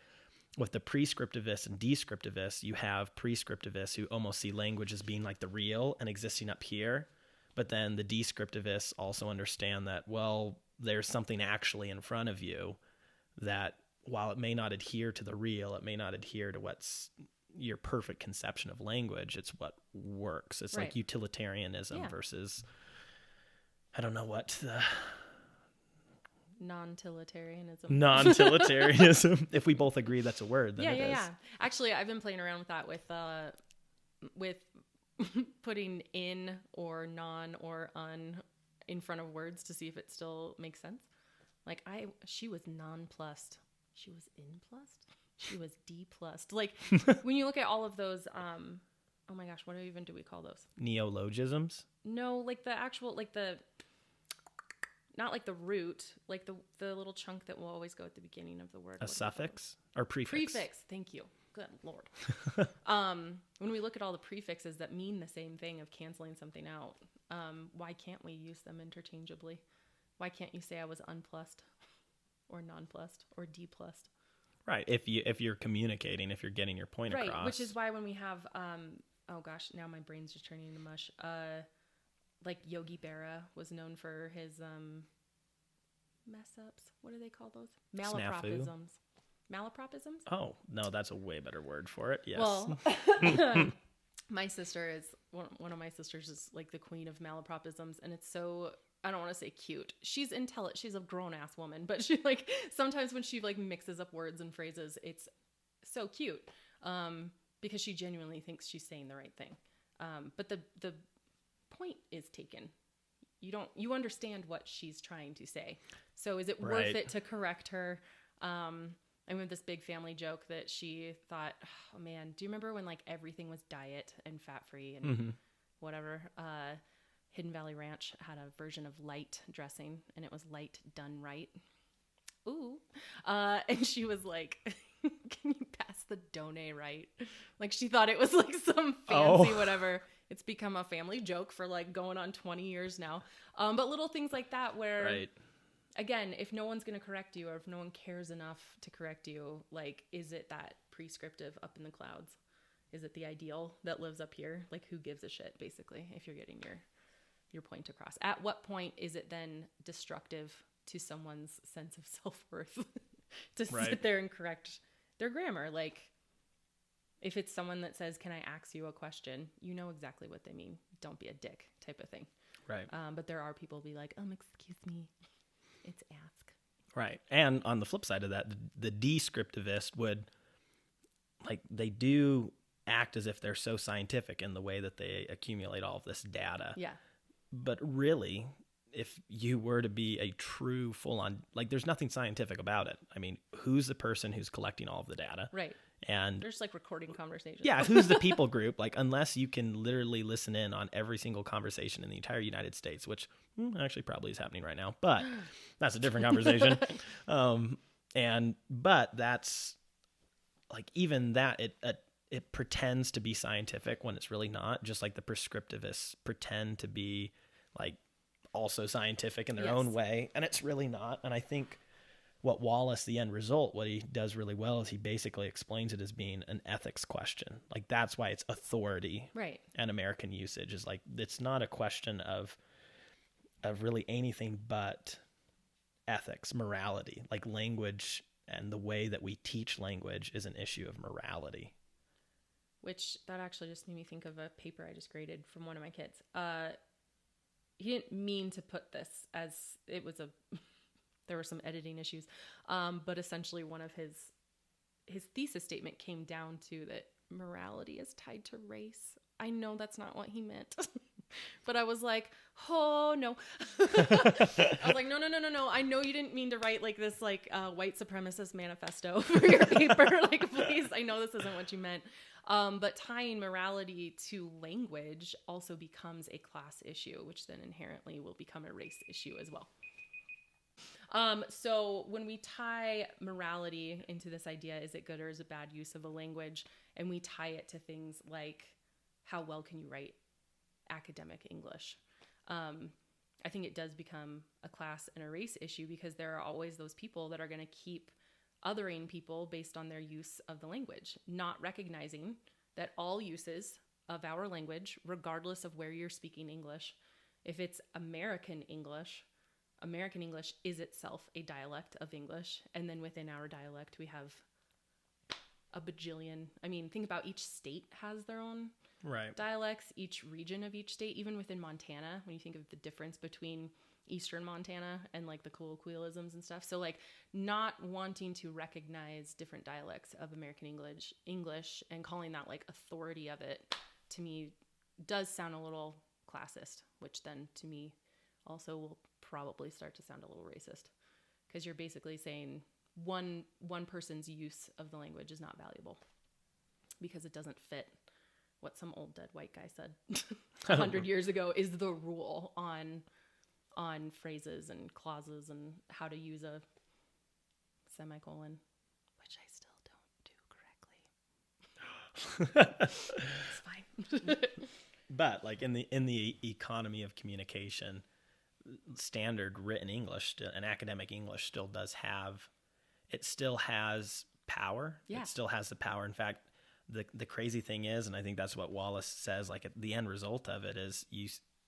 with the prescriptivists and descriptivists, you have prescriptivists who almost see language as being like the real and existing up here. But then the descriptivists also understand that, well, there's something actually in front of you that, while it may not adhere to the real, it may not adhere to what's your perfect conception of language, it's what works. It's like utilitarianism versus, I don't know what the... Non-utilitarianism. If we both agree that's a word, then it is. Yeah. Actually, I've been playing around with that with putting in or non or un in front of words to see if it still makes sense. Like she was nonplussed. She was in-plussed. She was D-plussed. Like when you look at all of those, oh my gosh, what even do we call those? Neologisms? No, like the actual, like the, not like the root, like the little chunk that will always go at the beginning of the word. A suffix or prefix? Prefix. Thank you. Good Lord. When we look at all the prefixes that mean the same thing of canceling something out, why can't we use them interchangeably? Why can't you say I was unplussed or nonplussed or deplussed? Right. If you're communicating, if you're getting your point across. Right. Which is why when we have, oh gosh, now my brain's just turning into mush. Like Yogi Berra was known for his mess ups. What do they call those? Malapropisms. Snafu. Malapropisms? Oh, no, that's a way better word for it. Yes. Well, my sister is, one of my sisters is like the queen of malapropisms, and it's so, I don't want to say cute. She's intelligent. She's a grown ass woman, but she like, sometimes when she like mixes up words and phrases, it's so cute. Because she genuinely thinks she's saying the right thing. But the point is taken. You understand what she's trying to say. So is it Right. worth it to correct her? I remember this big family joke that she thought, oh man, do you remember when like everything was diet and fat free and whatever? Hidden Valley Ranch had a version of light dressing, and it was light done right. Ooh. And she was like, can you pass the Donay right? Like she thought it was like some fancy whatever. It's become a family joke for like going on 20 years now. But little things like that where, Right. again, if no one's going to correct you or if no one cares enough to correct you, like, is it that prescriptive up in the clouds? Is it the ideal that lives up here? Like, who gives a shit, basically, if you're getting your point across? At what point is it then destructive to someone's sense of self-worth to Right. sit there and correct their grammar? Like, if it's someone that says, can I ask you a question? You know exactly what they mean. Don't be a dick type of thing. Right. But there are people who be like, excuse me. It's ask. Right. And on the flip side of that, the descriptivist would, like, they do act as if they're so scientific in the way that they accumulate all of this data. Yeah. But really, if you were to be a true full-on, like, there's nothing scientific about it. I mean, who's the person who's collecting all of the data? Right. And They're just like recording conversations. yeah, who's the people group? Like, unless you can literally listen in on every single conversation in the entire United States, which actually probably is happening right now, but that's a different conversation. But that's like, even that, it pretends to be scientific when it's really not, just like the prescriptivists pretend to be like also scientific in their own way, and it's really not. And I think what Wallace, the end result, what he does really well is he basically explains it as being an ethics question. Like, that's why it's authority, right? And American usage is like, it's not a question of really anything but ethics, morality. Like, language and the way that we teach language is an issue of morality. Which that actually just made me think of a paper I just graded from one of my kids. He didn't mean to put this as it was there were some editing issues. But essentially one of his thesis statement came down to that morality is tied to race. I know that's not what he meant, but I was like, oh no. I was like, no. I know you didn't mean to write like this, like white supremacist manifesto for your paper. Like, please, I know this isn't what you meant. But tying morality to language also becomes a class issue, which then inherently will become a race issue as well. So when we tie morality into this idea, is it good or is it bad use of a language? And we tie it to things like, how well can you write academic English? I think it does become a class and a race issue, because there are always those people that are going to keep othering people based on their use of the language, not recognizing that all uses of our language, regardless of where you're speaking English, if it's American English is itself a dialect of English. And then within our dialect, we have a bajillion. I mean, think about each state has their own dialects, each region of each state, even within Montana, when you think of the difference between Eastern Montana and like the colloquialisms and stuff. So like, not wanting to recognize different dialects of American English and calling that like authority of it, to me does sound a little classist, which then to me also will probably start to sound a little racist, because you're basically saying one person's use of the language is not valuable because it doesn't fit what some old dead white guy said 100 years ago is the rule on phrases and clauses and how to use a semicolon, which I still don't do correctly. It's fine. But like in the economy of communication, standard written English and academic English still has power. Yeah. It still has the power. In fact, the crazy thing is, and I think that's what Wallace says, like, at the end result of it is,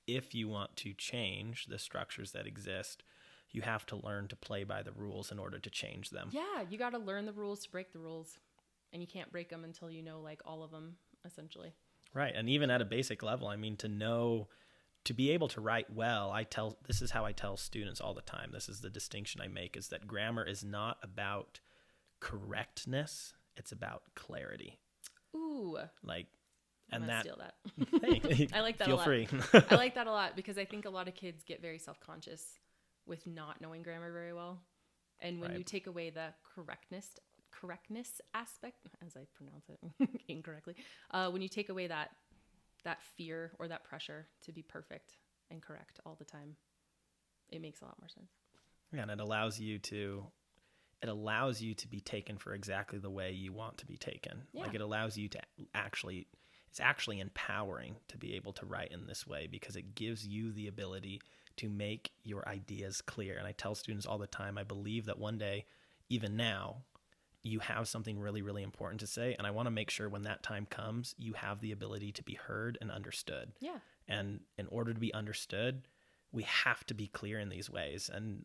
if you want to change the structures that exist, you have to learn to play by the rules in order to change them. Yeah, you got to learn the rules to break the rules, and you can't break them until you know like all of them, essentially. Right. And even at a basic level, I mean, to be able to write well, this is how I tell students all the time. This is the distinction I make, is that grammar is not about correctness. It's about clarity. Ooh. Like, I'm And gonna that, steal that. hey, I like that feel a lot. free. I like that a lot because I think a lot of kids get very self-conscious with not knowing grammar very well. And when Right. you take away the correctness aspect, as I pronounce it incorrectly, when you take away that fear or that pressure to be perfect and correct all the time, it makes a lot more sense. Yeah, and it allows you to be taken for exactly the way you want to be taken. Yeah. Like it allows you to it's actually empowering to be able to write in this way because it gives you the ability to make your ideas clear. And I tell students all the time, I believe that one day, even now, you have something really, really important to say. And I want to make sure when that time comes, you have the ability to be heard and understood. Yeah. And in order to be understood, we have to be clear in these ways. And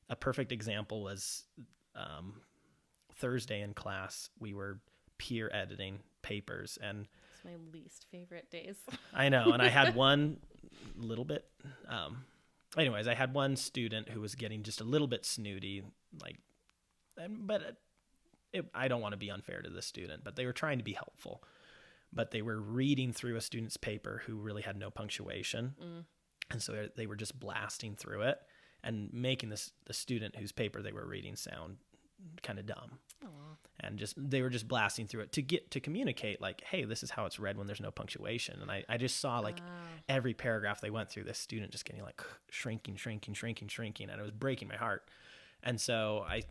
a perfect example was Thursday in class, we were peer editing papers. And it's my least favorite days. I know. And I had one little bit, anyways, I had one student who was getting just a little bit snooty, I don't want to be unfair to this student, but they were trying to be helpful. But they were reading through a student's paper who really had no punctuation. And so they were just blasting through it and making the student whose paper they were reading sound kind of dumb. Aww. And they were just blasting through it to communicate like, hey, this is how it's read when there's no punctuation. And I just saw like every paragraph they went through, this student just getting like shrinking. And it was breaking my heart. And so I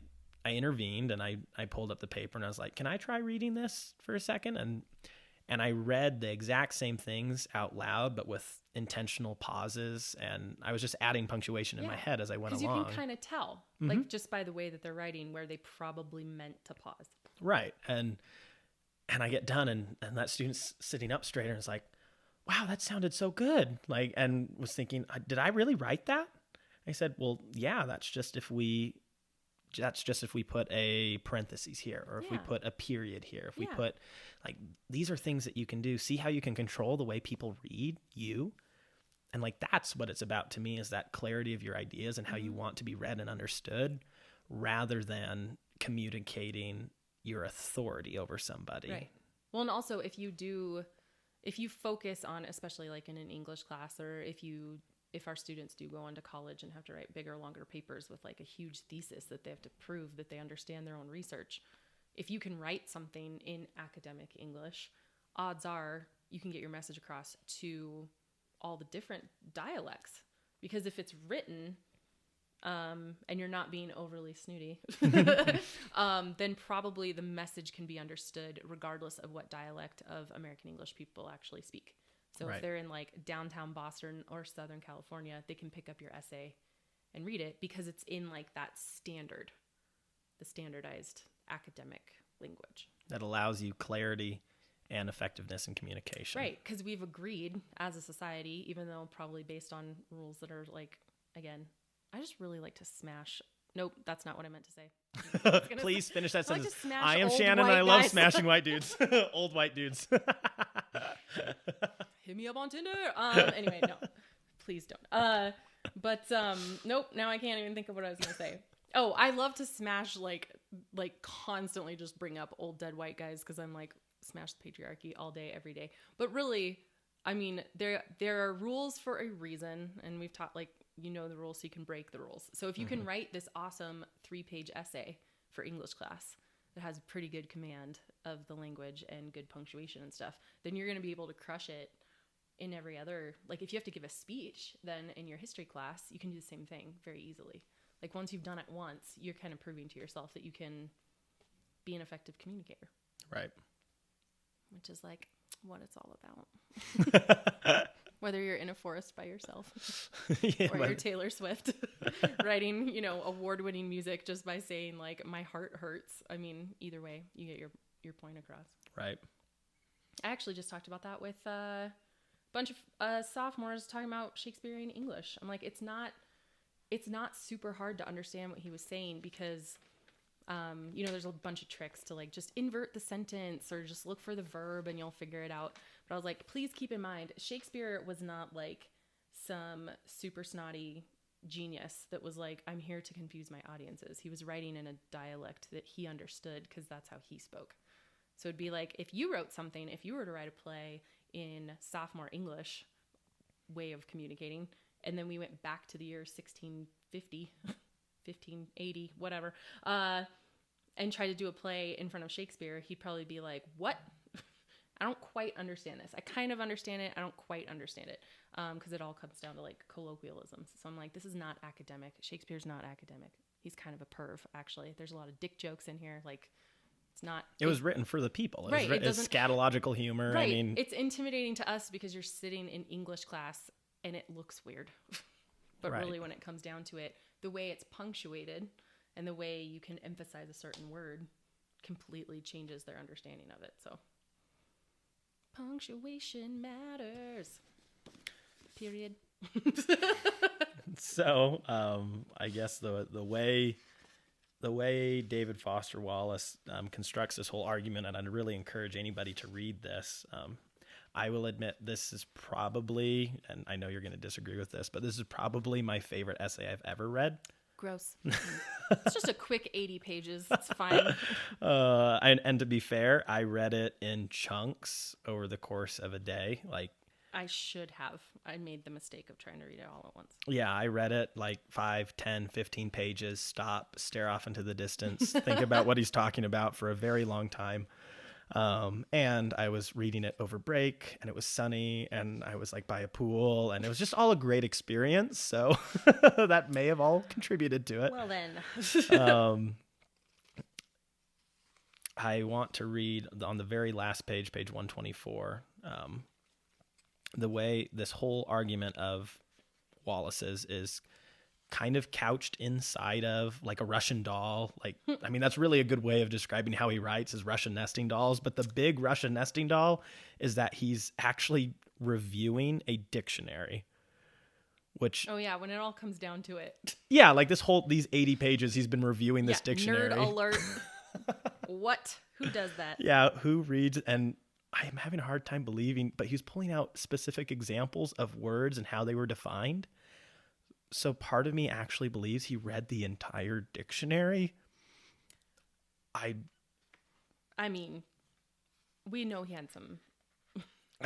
intervened and I pulled up the paper and I was like, can I try reading this for a second? And I read the exact same things out loud, but with intentional pauses. And I was just adding punctuation in my head as I went along. Because you can kind of tell, like just by the way that they're writing, where they probably meant to pause. Right. And I get done and that student's sitting up straighter and is like, wow, that sounded so good. Like, and was thinking, did I really write that? I said, well, yeah, that's just if we put a parentheses here, or if we put a period here, if we put like, these are things that you can do. See how you can control the way people read you. And like, that's what it's about to me, is that clarity of your ideas and how you want to be read and understood, rather than communicating your authority over somebody. Right. Well, and also if you focus on, especially like in an English class, or if our students do go on to college and have to write bigger, longer papers with like a huge thesis that they have to prove that they understand their own research, if you can write something in academic English, odds are you can get your message across to all the different dialects. Because if it's written, and you're not being overly snooty, then probably the message can be understood regardless of what dialect of American English people actually speak. So if they're in like downtown Boston or Southern California, they can pick up your essay and read it because it's in like that the standardized academic language. That allows you clarity and effectiveness in communication. Right, because we've agreed as a society, even though probably based on rules that are like, again, I just really like to smash. Nope, that's not what I meant to say. Please finish that sentence. I am Shannon and I love smashing white dudes. Old white dudes. Hit me up on Tinder. Anyway, no, please don't. Nope, now I can't even think of what I was going to say. Oh, I love to smash, like constantly just bring up old dead white guys because I'm like, smash the patriarchy all day, every day. But really, I mean, there are rules for a reason, and we've taught, like, you know the rules so you can break the rules. So if you can write this awesome 3-page essay for English class that has pretty good command of the language and good punctuation and stuff, then you're going to be able to crush it in every other, like if you have to give a speech, then in your history class, you can do the same thing very easily. Like once you've done it once, you're kind of proving to yourself that you can be an effective communicator. Right. Which is like what it's all about. Whether you're in a forest by yourself or you're Taylor Swift writing, award-winning music just by saying like, my heart hurts. I mean, either way, you get your point across. Right. I actually just talked about that with a bunch of sophomores talking about Shakespearean English. I'm like, it's not super hard to understand what he was saying because, there's a bunch of tricks to like just invert the sentence or just look for the verb and you'll figure it out. But I was like, please keep in mind, Shakespeare was not like some super snotty genius that was like, I'm here to confuse my audiences. He was writing in a dialect that he understood because that's how he spoke. So it'd be like, if you wrote something, if you were to write a play in sophomore English way of communicating. And then we went back to the year 1650, 1580, whatever, and tried to do a play in front of Shakespeare, he'd probably be like, what? I don't quite understand this. I kind of understand it. I don't quite understand it. Because it all comes down to like colloquialisms. So I'm like, this is not academic. Shakespeare's not academic. He's kind of a perv, actually. There's a lot of dick jokes in here. Like, it's not. It was written for the people. It right. It's scatological humor. Right. I mean, it's intimidating to us because you're sitting in English class and it looks weird. But right. really, when it comes down to it, the way it's punctuated and the way you can emphasize a certain word completely changes their understanding of it. So, punctuation matters. Period. So, I guess the way David Foster Wallace constructs this whole argument, and I'd really encourage anybody to read this. I will admit this is probably, and I know you're going to disagree with this, but this is probably my favorite essay I've ever read. Gross. It's just a quick 80 pages. It's fine. And to be fair, I read it in chunks over the course of a day. Like, I should have. I made the mistake of trying to read it all at once. Yeah, I read it like 5, 10, 15 pages, stop, stare off into the distance, think about what he's talking about for a very long time. And I was reading it over break, and it was sunny, and I was like by a pool, and it was just all a great experience. So that may have all contributed to it. Well then. I want to read on the very last page, page 124, the way this whole argument of Wallace's is kind of couched inside of like a Russian doll. Like, I mean, that's really a good way of describing how he writes, is Russian nesting dolls. But the big Russian nesting doll is that he's actually reviewing a dictionary, which... Oh yeah, when it all comes down to it. Yeah, like these 80 pages, he's been reviewing this dictionary. Nerd alert. What? Who does that? Yeah, who reads? And I'm having a hard time believing, but he's pulling out specific examples of words and how they were defined. So part of me actually believes he read the entire dictionary. I mean, we know he had some.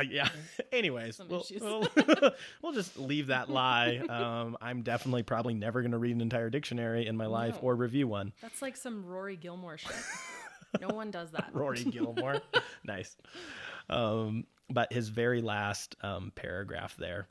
Yeah. Anyways, we'll just leave that lie. I'm definitely probably never going to read an entire dictionary in my life or review one. That's like some Rory Gilmore shit. No one does that. Rory Gilmore. Nice. But his very last paragraph there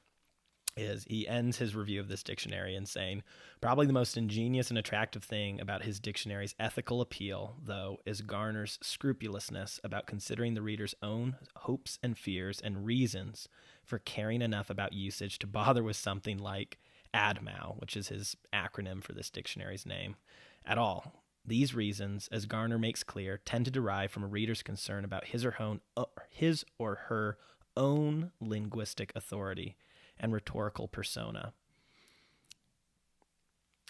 is he ends his review of this dictionary in saying, probably the most ingenious and attractive thing about his dictionary's ethical appeal, though, is Garner's scrupulousness about considering the reader's own hopes and fears and reasons for caring enough about usage to bother with something like ADMAO, which is his acronym for this dictionary's name, at all. These reasons, as Garner makes clear, tend to derive from a reader's concern about his or her own linguistic authority and rhetorical persona,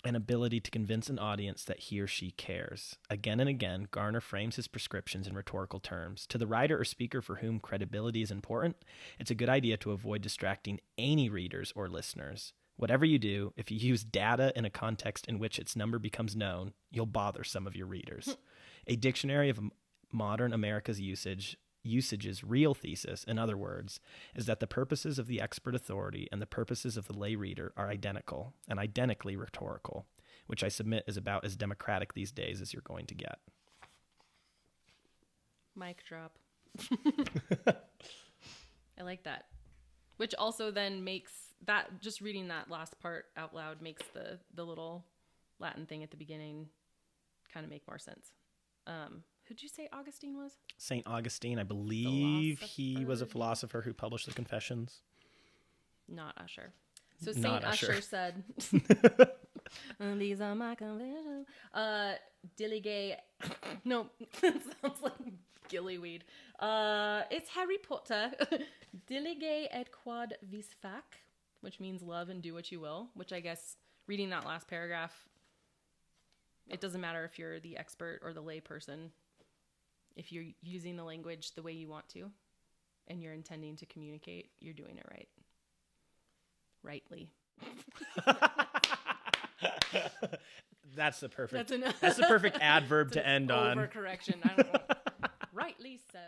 an ability to convince an audience that he or she cares. Again and again, Garner frames his prescriptions in rhetorical terms. To the writer or speaker for whom credibility is important, it's a good idea to avoid distracting any readers or listeners. Whatever you do, if you use data in a context in which its number becomes known, you'll bother some of your readers. A dictionary of modern America's usage's real thesis, in other words, is that the purposes of the expert authority and the purposes of the lay reader are identical and identically rhetorical, which I submit is about as democratic these days as you're going to get. Mic drop. I like that. Which also then makes that, just reading that last part out loud makes the little Latin thing at the beginning kind of make more sense. Who'd you say Augustine was? St. Augustine, I believe he was a philosopher who published the Confessions. Not Usher. So St. Usher said, these are my confessions. Diligate. No, that sounds like gillyweed. It's Harry Potter. Diligate et quod vis fac, which means love and do what you will, which I guess reading that last paragraph, it doesn't matter if you're the expert or the lay person. If you're using the language the way you want to and you're intending to communicate, you're doing it right. Rightly. That's the perfect adverb to end on. Overcorrection. I don't know. Rightly so.